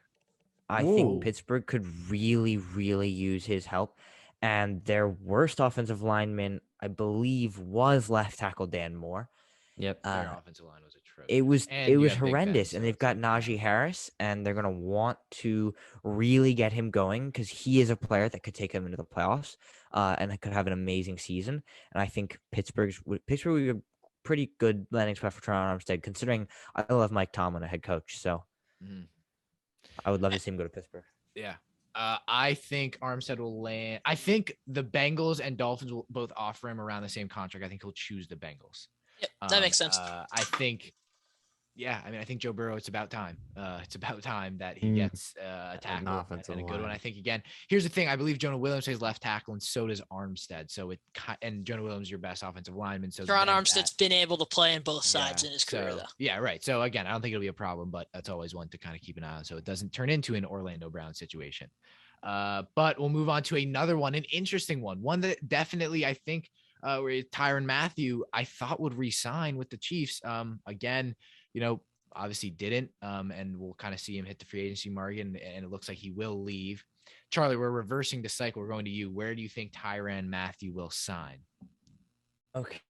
I think Pittsburgh could really, really use his help. And their worst offensive lineman, I believe, was left tackle Dan Moore. Yep. Their offensive line was atrocious. It was And it you was have Big Ben, horrendous, so and they've it's got like, Najee Harris, and they're gonna want to really get him going because he is a player that could take them into the playoffs, and could have an amazing season. And I think Pittsburgh would be a pretty good landing spot for Teron Armstead, considering I love Mike Tomlin, a head coach. So I would love to see him go to Pittsburgh. Yeah. I think Armstead will land. I think the Bengals and Dolphins will both offer him around the same contract. I think he'll choose the Bengals. Yep, that makes sense. I think Joe Burrow, it's about time. It's about time that he gets a tackle and a good one. I think, again, here's the thing. I believe Jonah Williams plays left tackle, and so does Armstead. So and Jonah Williams is your best offensive lineman. So Teron Armstead's been able to play in both sides in his career, though. Yeah, right. So, again, I don't think it'll be a problem, but that's always one to kind of keep an eye on so it doesn't turn into an Orlando Brown situation. But we'll move on to another one, an interesting one that definitely I think where Tyrann Mathieu I thought would re-sign with the Chiefs. Again, obviously didn't, and we'll kind of see him hit the free agency market, and it looks like he will leave. Charlie, we're reversing the cycle. We're going to you. Where do you think Tyrann Mathieu will sign? Okay.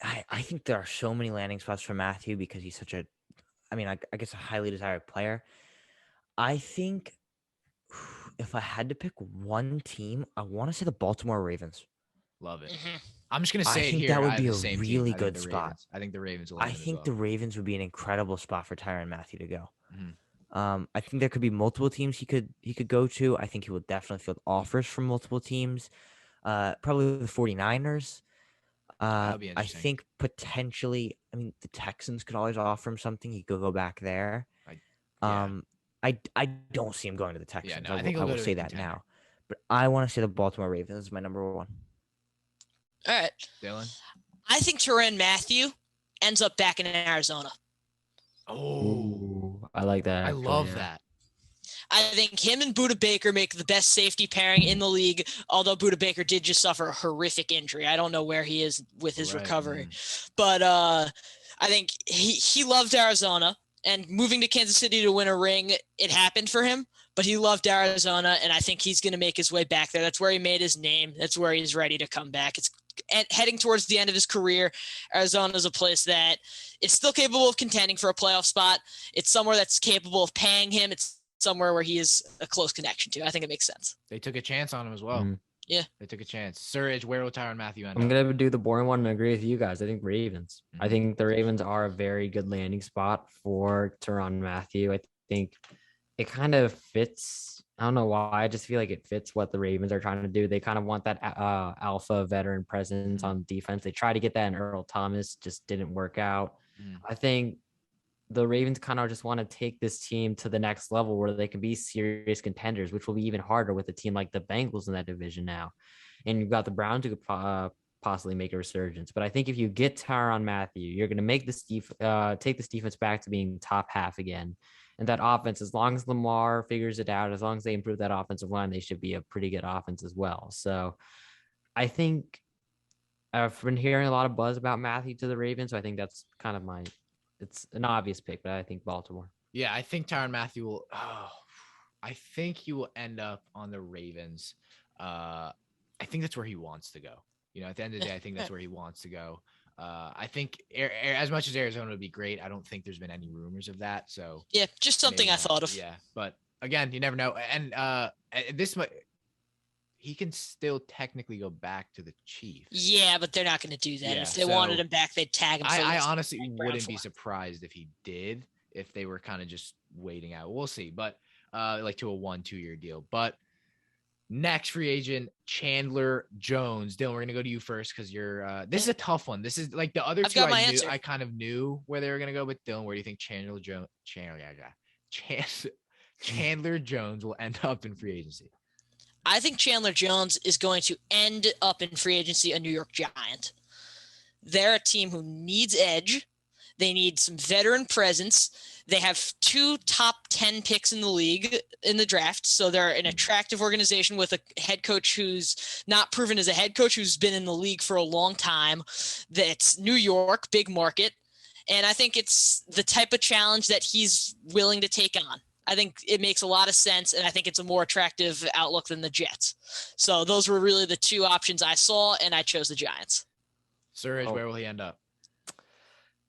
I think there are so many landing spots for Mathieu because he's such a highly desired player. I think if I had to pick one team, I want to say the Baltimore Ravens. Love it. Mm-hmm. I'm just going to say I think here, that would be a same really team. good spot. I think the Ravens will. I think the Ravens would be an incredible spot for Tyrann Mathieu to go. I think there could be multiple teams he could go to. I think he will definitely field offers from multiple teams. Probably the 49ers. That'd be I interesting. think potentially, the Texans could always offer him something. He could go back there. I don't see him going to the Texans. I think I will say that now. But I want to say the Baltimore Ravens is my number 1. All right. Dylan? I think Tyrann Mathieu ends up back in Arizona. Oh, I like that. I love that. I think him and Budda Baker make the best safety pairing in the league, although Budda Baker did just suffer a horrific injury. I don't know where he is with his recovery. But I think he loved Arizona, and moving to Kansas City to win a ring, it happened for him. But he loved Arizona, and I think he's going to make his way back there. That's where he made his name. That's where he's ready to come back. heading towards the end of his career, Arizona is a place that is still capable of contending for a playoff spot. It's somewhere that's capable of paying him. It's somewhere where he is a close connection to. I think it makes sense. They took a chance on him as well. Mm-hmm. Yeah. They took a chance. Surridge, where will Tyrann Mathieu end I'm up? going to do the boring one and agree with you guys. I think Ravens. Mm-hmm. I think the Ravens are a very good landing spot for Tyrann Mathieu. I think it kind of fits. I don't know why. I just feel like it fits what the Ravens are trying to do. They kind of want that alpha veteran presence on defense. They tried to get that in Earl Thomas, just didn't work out. I think the Ravens kind of just want to take this team to the next level where they can be serious contenders, which will be even harder with a team like the Bengals in that division now. And you've got the Browns who could possibly make a resurgence. But I think if you get Tyrann Mathieu, you're going to make this take this defense back to being top half again. And that offense, as long as Lamar figures it out, as long as they improve that offensive line, they should be a pretty good offense as well. So I think I've been hearing a lot of buzz about Mathieu to the Ravens. So I think that's kind of it's an obvious pick, but I think Baltimore. Yeah, I think Tyrann Mathieu will. I think he will end up on the Ravens. I think that's where he wants to go. At the end of the day, I think that's where he wants to go. I think as much as Arizona would be great, I don't think there's been any rumors of that. So yeah, just something I thought of. Yeah, but again, you never know. And he can still technically go back to the Chiefs. Yeah, but they're not going to do that. Yeah, if they wanted him back, they'd tag him. I honestly wouldn't be surprised if he did, if they were kind of just waiting out. We'll see, but like to a 1-2 year deal. But next free agent, Chandler Jones. Dylan, we're gonna go to you first because you're. This is a tough one. This is like the other two. I kind of knew where they were gonna go, but Dylan, where do you think Chandler Jones will end up in free agency? I think Chandler Jones is going to end up in free agency a New York Giant. They're a team who needs edge. They need some veteran presence. They have 2 top 10 picks in the league in the draft. So they're an attractive organization with a head coach who's not proven as a head coach, who's been in the league for a long time. That's New York, big market. And I think it's the type of challenge that he's willing to take on. I think it makes a lot of sense, and I think it's a more attractive outlook than the Jets. So those were really the 2 options I saw, and I chose the Giants. Surridge, where will he end up?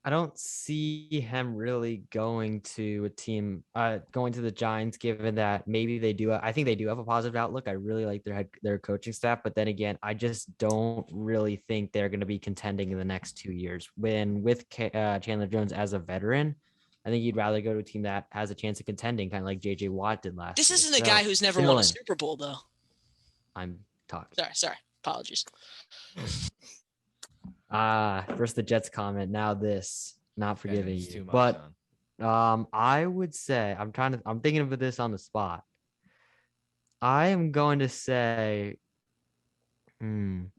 I don't see him really going to a team, going to the Giants, given that maybe they do. I think they do have a positive outlook. I really like their coaching staff, but then again, I just don't really think they're going to be contending in the next 2 years. With Chandler Jones as a veteran, I think you'd rather go to a team that has a chance of contending, kind of like J.J. Watt did last year. This isn't a guy who's never won a Super Bowl, though. I'm talking. Sorry. Apologies. First the Jets comment, now this. Not forgiving you. Much, but I would say I'm thinking of this on the spot. I am going to say I'm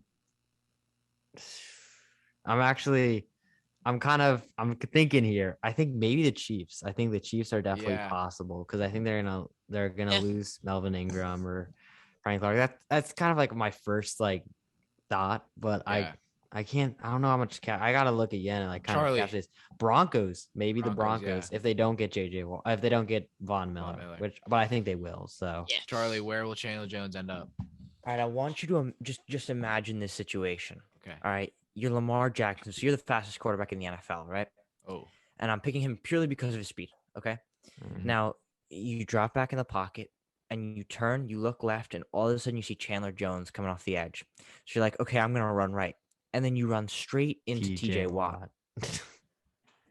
thinking here. I think maybe the Chiefs. I think the Chiefs are definitely possible because I think they're gonna lose Melvin Ingram or Frank Clark. That's kind of like my first thought, but I don't know how much I gotta look again and kind of catch this. Broncos, maybe the Broncos if they don't get if they don't get Von Miller, but I think they will. So Charlie, where will Chandler Jones end up? All right, I want you to just imagine this situation. Okay. All right, you're Lamar Jackson, so you're the fastest quarterback in the NFL, right? Oh. And I'm picking him purely because of his speed. Okay. Mm-hmm. Now you drop back in the pocket and you turn, you look left, and all of a sudden you see Chandler Jones coming off the edge. So you're like, okay, I'm gonna run right. And then you run straight into TJ Watt.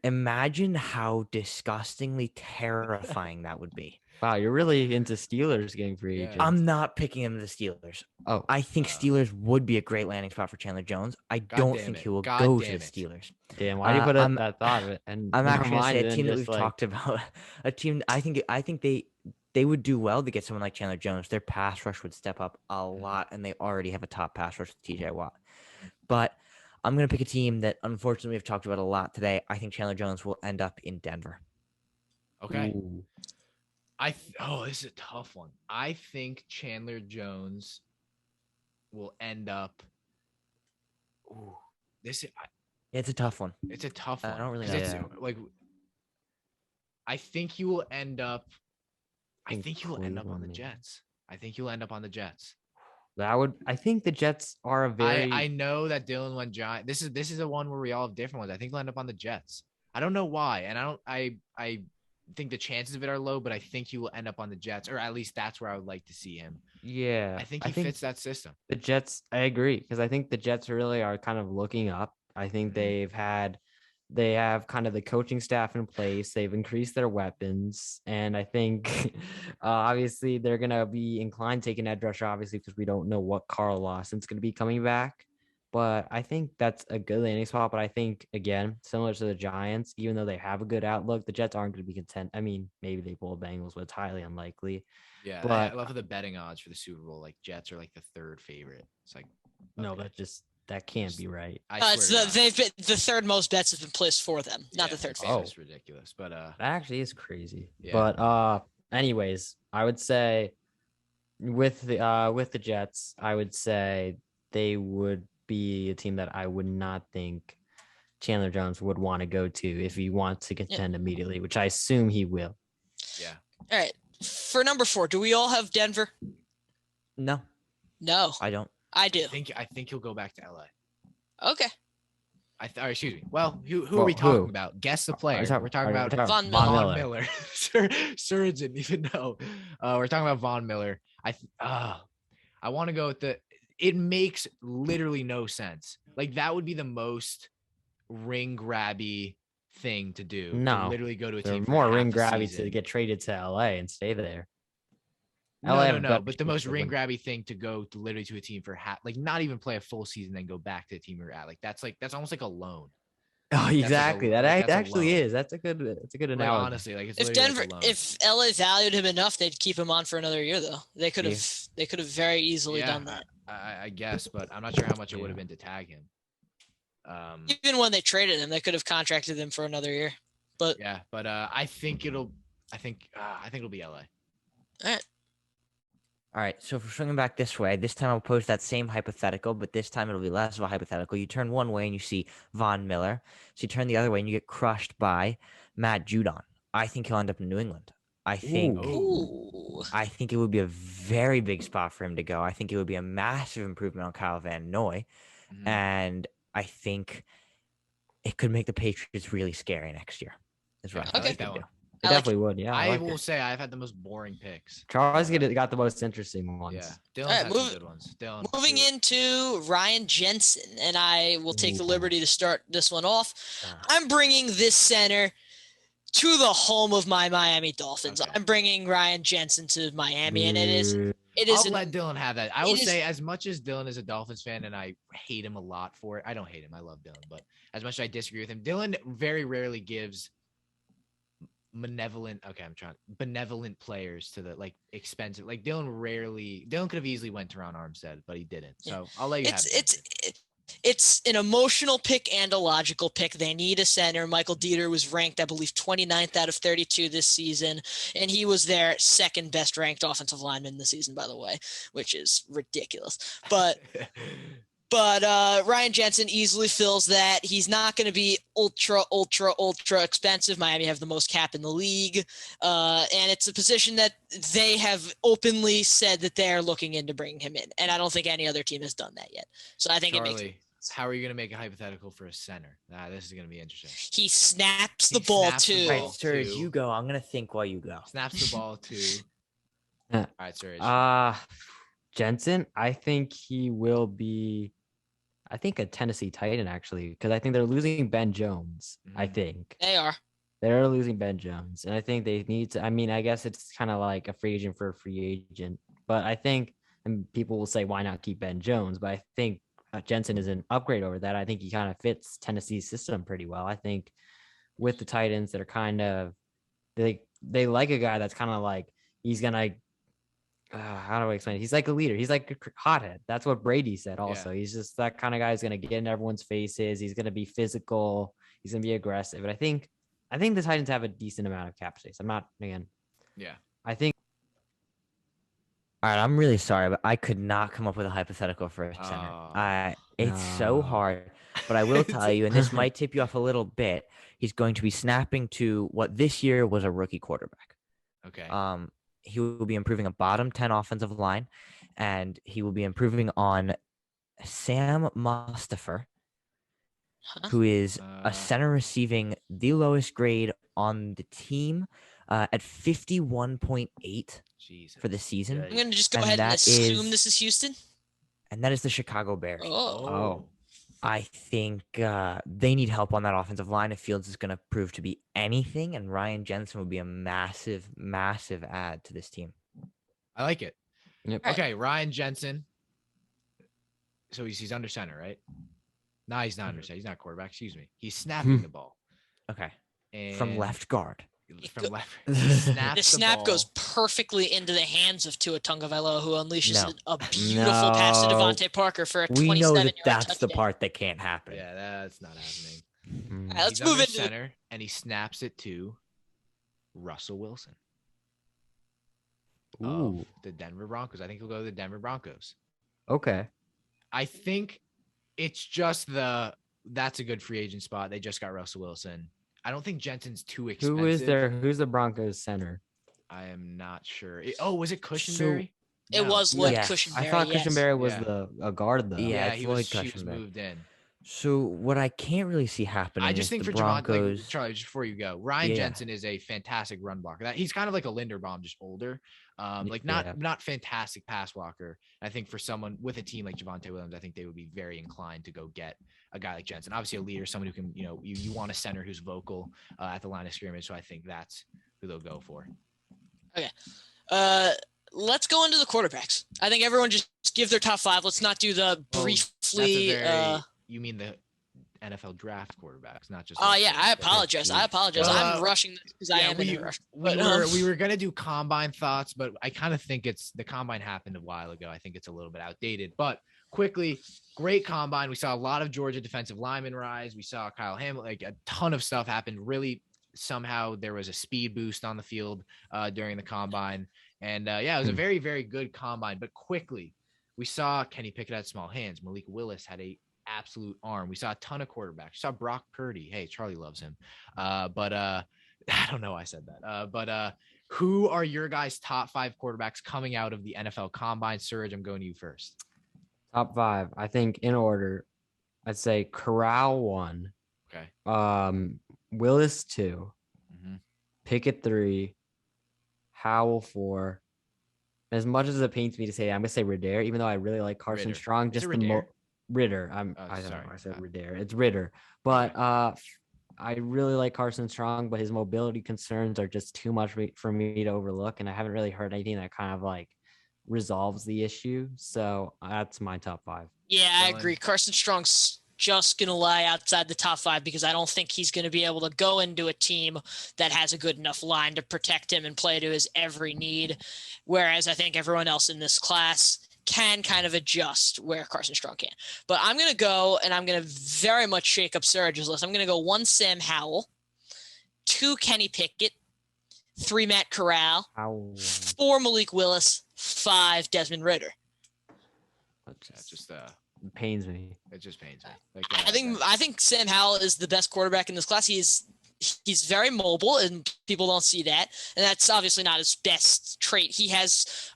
Imagine how disgustingly terrifying that would be. Wow, you're really into Steelers getting free agents. I'm not picking him to the Steelers. Oh, I think Steelers would be a great landing spot for Chandler Jones. I don't think he will go to the Steelers. Damn, why do you put that thought of it? And I'm actually going to say a team that we've talked about. A team, I think they would do well to get someone like Chandler Jones. Their pass rush would step up a lot, and they already have a top pass rush with TJ Watt. But I'm going to pick a team that, unfortunately, we've talked about a lot today. I think Chandler Jones will end up in Denver. Okay. Ooh. This is a tough one. I think Chandler Jones will end up. It's a tough one. It's a tough one. I don't really know. I think he will end up. I think he will end up on the Jets. I think the Jets are a very. I know that Dylan went Giant. This is a one where we all have different ones. I think he'll end up on the Jets. I don't know why, and I think the chances of it are low, but I think he will end up on the Jets, or at least that's where I would like to see him. Yeah, I think he fits that system. The Jets, I agree, because I think the Jets really are kind of looking up. I think they have kind of the coaching staff in place. They've increased their weapons, and I think obviously they're gonna be inclined taking edge rusher, obviously, because we don't know what Carl Lawson's gonna be coming back. But I think that's a good landing spot. But I think, again, similar to the Giants, even though they have a good outlook, the Jets aren't going to be content. I mean, maybe they pull Bengals, but it's highly unlikely. Yeah, but I love the betting odds for the Super Bowl. Like Jets are like the third favorite. It's like no, that can't be right. It's they've been the third most bets have been placed for them, not the third favorite. It's ridiculous, but that actually is crazy. Yeah. But anyways, I would say with the Jets, I would say they would be a team that I would not think Chandler Jones would want to go to if he wants to contend immediately, which I assume he will. Yeah. All right. For number 4, do we all have Denver? No, I don't. I do. I think he'll go back to LA. Okay. Or excuse me. Well, who are we talking about? Guess the player. We're talking about Von Miller. Sir didn't even know. We're talking about Von Miller. I want to go with it makes literally no sense. Like that would be the most ring grabby thing to do. No, to literally go to a team. More ring grabby to get traded to LA and stay there. No. But the most ring grabby thing to go to literally to a team for not even play a full season, then go back to the team you're at. That's almost like a loan. Oh, exactly. That actually is. That's a good analogy. Honestly, it's if LA valued him enough, they'd keep him on for another year. Though they could have very easily done that. I guess, but I'm not sure how much it would have been to tag him. Even when they traded him, they could have contracted him for another year. But I think it'll be LA. All right, so if we're swinging back this way, this time I'll pose that same hypothetical, but this time it'll be less of a hypothetical. You turn one way and you see Von Miller. So you turn the other way and you get crushed by Matt Judon. I think he'll end up in New England. I think it would be a very big spot for him to go. I think it would be a massive improvement on Kyle Van Noy. Mm-hmm. And I think it could make the Patriots really scary next year. Is right. I like that one. It definitely would. Yeah, I will say I've had the most boring picks. Charles got the most interesting ones. Yeah, Dylan's had some good ones. Moving into Ryan Jensen, and I will take the liberty to start this one off. I'm bringing this center to the home of my Miami Dolphins. Okay. I'm bringing Ryan Jensen to Miami, and it is. I'll let Dylan have that. I will say, as much as Dylan is a Dolphins fan, and I hate him a lot for it. I don't hate him. I love Dylan, but as much as I disagree with him, Dylan very rarely gives benevolent players to the expensive. Dylan could have easily went to Ron Armstead, but he didn't. So I'll let you have it. It's an emotional pick and a logical pick. They need a center. Michael Dieter was ranked, I believe, 29th out of 32 this season, and he was their second best ranked offensive lineman this season, by the way, which is ridiculous. But Ryan Jensen easily fills that. He's not going to be ultra expensive. Miami have the most cap in the league. And it's a position that they have openly said that they're looking into bringing him in. And I don't think any other team has done that yet. So I think it makes sense. How are you going to make a hypothetical for a center? This is going to be interesting. He snaps the ball too. Right, Sir, you go. I'm going to think while you go. Snaps the ball too. All right, Sir. Jensen, I think he will be a Tennessee Titan, actually, because I think they're losing Ben Jones. Mm-hmm. I think they're losing Ben Jones, and I think they need to. I mean, I guess it's kind of like a free agent for a free agent, but I think, and people will say, why not keep Ben Jones? But I think Jensen is an upgrade over that. I think he kind of fits Tennessee's system pretty well. I think with the Titans, that are kind of they like a guy that's kind of like he's gonna. How do I explain it? He's like a leader. He's like a hothead. That's what Brady said also. Yeah. He's just that kind of guy who's going to get in everyone's faces. He's going to be physical. He's going to be aggressive. And I think the Titans have a decent amount of cap space. I'm not, again. Yeah. I think. All right. I'm really sorry, but I could not come up with a hypothetical for a center. It's so hard, but I will tell you, and this might tip you off a little bit. He's going to be snapping to what this year was a rookie quarterback. Okay. He will be improving a bottom 10 offensive line, and he will be improving on Sam Mustafa, who is a center receiving the lowest grade on the team at 51.8 for the season. I'm going to just go ahead and assume this is Houston. And that is the Chicago Bears. Oh. I think they need help on that offensive line if Fields is going to prove to be anything, and Ryan Jensen would be a massive, massive add to this team. I like it. Yep. Okay, Ryan Jensen. So he's under center, right? No, he's not under center. He's not quarterback. Excuse me. He's snapping the ball. Okay. And from left guard. From left. The snap goes perfectly into the hands of Tua Tagovailoa, who unleashes a beautiful pass to Devontae Parker for a 27-yard touchdown. We know that's the part that can't happen. Yeah, that's not happening. All right, let's move into center, and he snaps it to Russell Wilson. Ooh. The Denver Broncos. I think he'll go to the Denver Broncos. Okay. I think it's just that's a good free agent spot. They just got Russell Wilson. I don't think Jensen's too expensive. Who's the Broncos center? I am not sure. Was it Cushenberry? It was Cushenberry. I thought Cushenberry was a guard though. Yeah, he was moved in. So what I can't really see happening. I just think the for Broncos, Charlie, just before you go, Ryan Jensen is a fantastic run blocker. He's kind of like a Linderbaum, just older. Not fantastic pass blocker. I think for someone with a team like Javonte Williams, I think they would be very inclined to go get a guy like Jensen. Obviously a leader, someone who can, you want a center who's vocal at the line of scrimmage. So I think that's who they'll go for. Okay. Let's go into the quarterbacks. I think everyone just give their top 5. Let's not do the briefly. You mean the NFL draft quarterbacks, not just. I apologize. I'm rushing this because I am in a rush. We were gonna do combine thoughts, but I kind of think the combine happened a while ago. I think it's a little bit outdated. But quickly, great combine. We saw a lot of Georgia defensive linemen rise. We saw Kyle Hamilton. Like a ton of stuff happened. Really, somehow there was a speed boost on the field during the combine, and it was a very, very good combine. But quickly, we saw Kenny Pickett had small hands. Malik Willis had a absolute arm. We saw a ton of quarterbacks. We saw Brock Purdy. Hey, Charlie loves him. But I don't know why I said that. But who are your guys' top 5 quarterbacks coming out of the NFL Combine? Surge, I'm going to you first. Top 5. I think in order, I'd say Corral 1. Okay. Willis 2. Mm-hmm. Pickett 3. Howell 4. As much as it pains me to say, I'm gonna say Ritter, even though I really like Carson Strong. Just the Ritter. I don't know. I said Ritter. It's Ritter. But I really like Carson Strong, but his mobility concerns are just too much for me to overlook, and I haven't really heard anything that kind of like resolves the issue. So that's my top 5. Yeah, I agree. Carson Strong's just going to lie outside the top 5 because I don't think he's going to be able to go into a team that has a good enough line to protect him and play to his every need. Whereas I think everyone else in this class can kind of adjust where Carson Strong can. But I'm going to go, and I'm going to very much shake up Surge's list. I'm going to go 1 Sam Howell, 2 Kenny Pickett, 3 Matt Corral, 4 Malik Willis, 5 Desmond Ritter. That's just it pains me. It just pains me. I think Sam Howell is the best quarterback in this class. He's very mobile, and people don't see that. And that's obviously not his best trait. He has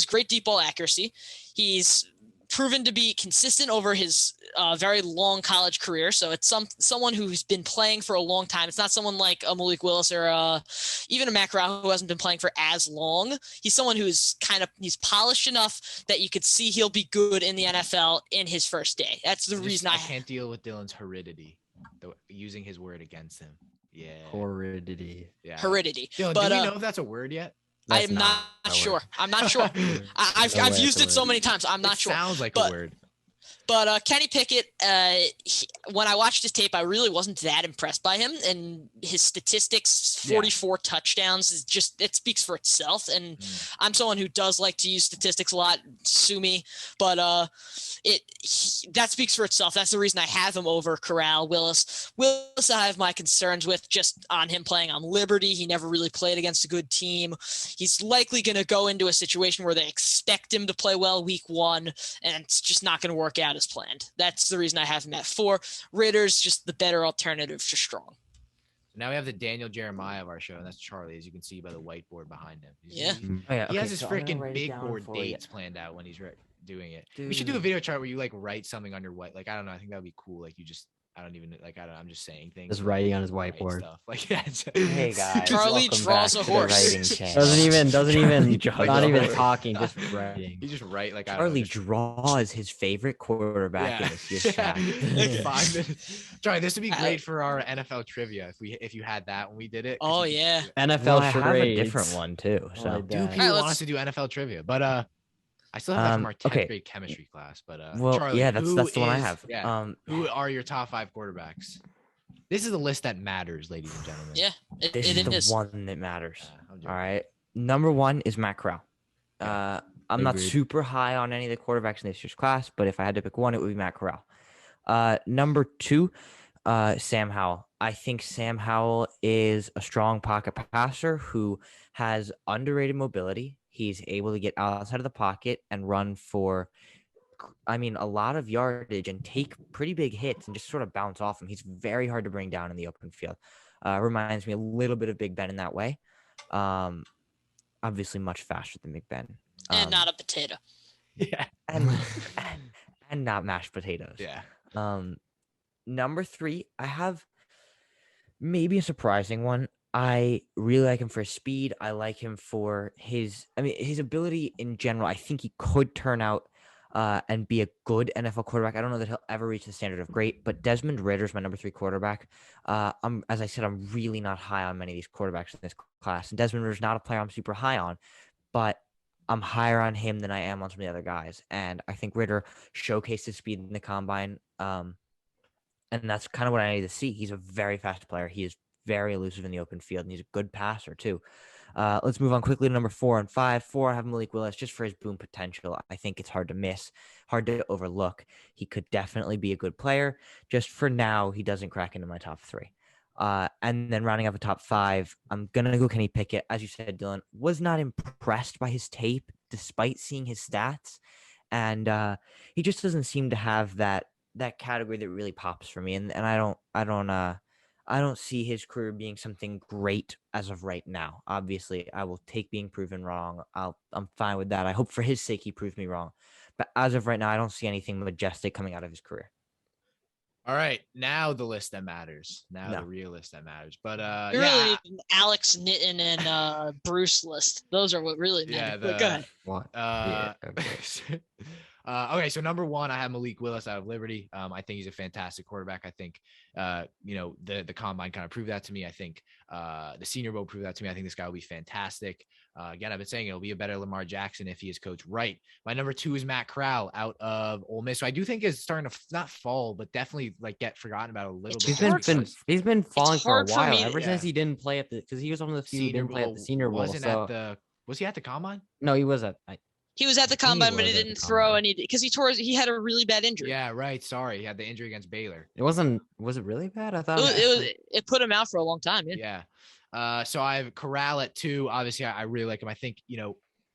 great deep ball accuracy. He's proven to be consistent over his very long college career. So it's someone who's been playing for a long time. It's not someone like a Malik Willis or even a Matt Corral who hasn't been playing for as long. He's someone who's he's polished enough that you could see he'll be good in the NFL in his first day. That's the reason I can't deal with Dylan's heredity, using his word against him. Yeah. Heredity. Yeah. Heredity. Dylan, do we know if that's a word yet? I am not sure. I'm not sure. I've used it so many times. I'm not sure. Sounds like a word. But Kenny Pickett, when I watched his tape, I really wasn't that impressed by him. And his statistics, 44 touchdowns, it speaks for itself. And I'm someone who does like to use statistics a lot. Sue me. But that speaks for itself. That's the reason I have him over Corral. Willis, I have my concerns with just on him playing on Liberty. He never really played against a good team. He's likely going to go into a situation where they expect him to play well week 1, and it's just not going to work out as planned. That's the reason I have him at 4. Ritter's just the better alternative to Strong. Now we have the Daniel Jeremiah of our show, and that's Charlie, as you can see by the whiteboard behind him. Yeah. He has his freaking big board dates planned out when he's doing it. Dude. We should do a video chart where you like write something on your white. Like, I don't know. I think that would be cool. Like, you just, I don't even like. I'm just saying things. Just writing on his whiteboard. Stuff. Like, yeah. Hey guys, Charlie welcome draws back a to the horse. writing channel. Doesn't even draws not a even horse. talking, just writing. You just write like Charlie just, draws his favorite quarterback in this year's chat. Like 5 minutes. Charlie, this would be great for our NFL trivia if you had that when we did it. Oh yeah. NFL Well, I have a charades. different one too. So like Dude, that. people want let's- us to do NFL trivia, but I still have that from our 10th grade chemistry class. But well, Charlie, yeah, that's the one I is- have. Yeah. Who are your top 5 quarterbacks? This is a list that matters, ladies and gentlemen. Yeah. this It is is. the one that matters. I'm joking. All right. Number 1 is Matt Corral. I'm not Agreed. super high on any of the quarterbacks in this year's class, but if I had to pick one, it would be Matt Corral. Number 2, Sam Howell. I think Sam Howell is a strong pocket passer who has underrated mobility. He's able to get outside of the pocket and run for, a lot of yardage and take pretty big hits and just sort of bounce off him. He's very hard to bring down in the open field. Reminds me a little bit of Big Ben in that way. Obviously much faster than Big Ben. And not a potato. Yeah. And not mashed potatoes. Yeah. Number 3, I have maybe a surprising one. I really like him for his speed. I like him for his ability in general. I think he could turn out and be a good NFL quarterback. I don't know that he'll ever reach the standard of great, but Desmond Ridder is my number 3 quarterback. As I said, I'm really not high on many of these quarterbacks in this class. And Desmond Ridder's not a player I'm super high on, but I'm higher on him than I am on some of the other guys. And I think Ridder showcased his speed in the combine. And that's kind of what I need to see. He's a very fast player. He is very elusive in the open field, and he's a good passer too. Let's move on quickly to number 4 and 5. 4, I have Malik Willis just for his boom potential. I think it's hard to miss, hard to overlook. He could definitely be a good player. Just for now, he doesn't crack into my top 3. And then rounding up a top 5, I'm going to go Kenny Pickett. As you said, Dylan, was not impressed by his tape despite seeing his stats. And he just doesn't seem to have that category that really pops for me. And I don't see his career being something great as of right now. Obviously, I will take being proven wrong. I'm fine with that. I hope for his sake he proves me wrong. But as of right now, I don't see anything majestic coming out of his career. All right, now the list that matters. The real list that matters. But You really need an Alex Nitton and Bruce list. Those are what really matter. But go ahead. What? Okay. Okay, so number 1, I have Malik Willis out of Liberty. I think he's a fantastic quarterback. I think, the combine kind of proved that to me. I think the Senior Bowl proved that to me. I think this guy will be fantastic. Again, I've been saying it'll be a better Lamar Jackson if he is coached right. My number 2 is Matt Corral out of Ole Miss. So I do think is starting to not fall, but definitely like get forgotten about a little bit. He's been falling for a hard for while me to- ever since he didn't play at because he was one of the few who didn't play at the Senior Bowl. Was he at the combine? No, he was at. He was at the combine, but he didn't throw any because he had a really bad injury. Yeah, right. Sorry, he had the injury against Baylor. Was it really bad? I thought It put him out for a long time. Yeah. So I have Corral at 2. Obviously, I really like him. I think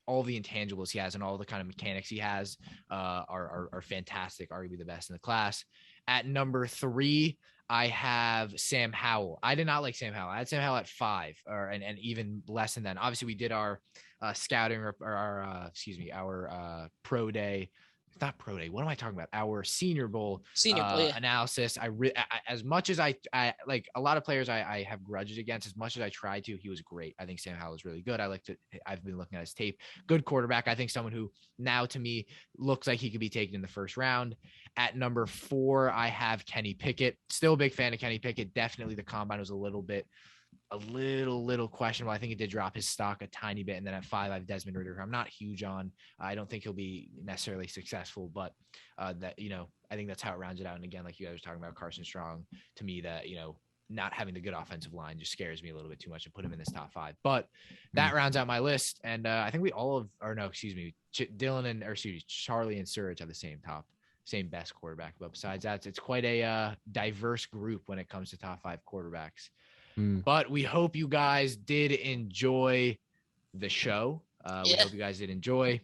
all the intangibles he has and all the kind of mechanics he has are fantastic. Arguably the best in the class. At number 3, I have Sam Howell. I did not like Sam Howell. I had Sam Howell at 5, and even less than that. Obviously, we did our scouting or our pro day. Not pro day. What am I talking about? Our Senior Bowl analysis. As much as I like a lot of players I have grudges against, as much as I tried to, he was great. I think Sam Howell is really good. I've been looking at his tape. Good quarterback. I think someone who now to me looks like he could be taken in the first round. At number 4, I have Kenny Pickett. Still a big fan of Kenny Pickett. Definitely the combine was a little questionable. I think it did drop his stock a tiny bit. And then at 5, I have Desmond Ridder, who I'm not huge on. I don't think he'll be necessarily successful, but I think that's how it rounds it out. And again, like you guys were talking about Carson Strong, to me that, not having the good offensive line just scares me a little bit too much to put him in this top 5. But that rounds out my list. And I think we all have, Charlie and Surge have the same best quarterback. But besides that, it's quite a diverse group when it comes to top 5 quarterbacks. But we hope you guys did enjoy the show. We hope you guys did enjoy.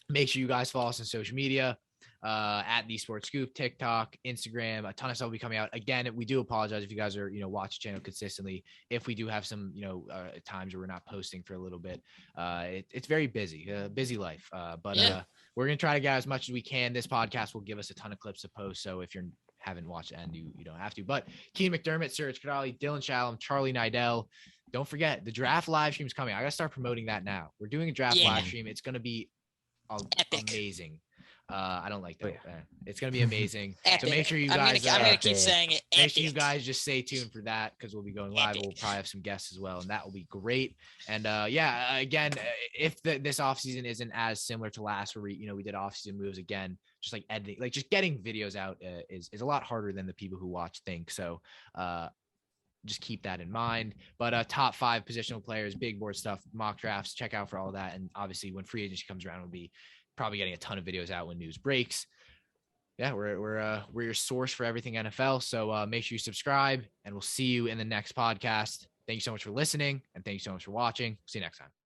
Make sure you guys follow us on social media. at TheeSportsScoop, TikTok, Instagram. A ton of stuff will be coming out. Again, we do apologize if you guys are, watch the channel consistently. If we do have some, times where we're not posting for a little bit, it's very busy, busy life. But we're going to try to get as much as we can. This podcast will give us a ton of clips to post. So if you haven't watched the end, you don't have to. But Keen McDermott, Serge Kadali, Dylan Shalom, Charlie Nidell. Don't forget, the draft live stream is coming. I got to start promoting that now. We're doing a draft live stream. It's going to be amazing. I don't like that. It's going to be amazing. So make sure you guys, I'm going to keep saying it. Make sure you guys just stay tuned for that because we'll be going live. We'll probably have some guests as well, and that will be great. And again, if this offseason isn't as similar to last where we did offseason moves again, just like editing, like just getting videos out is a lot harder than the people who watch think. So just keep that in mind. But top 5 positional players, big board stuff, mock drafts, check out for all that. And obviously when free agency comes around, we'll be probably getting a ton of videos out when news breaks. Yeah, we're your source for everything NFL. So make sure you subscribe, and we'll see you in the next podcast. Thank you so much for listening, and thank you so much for watching. See you next time.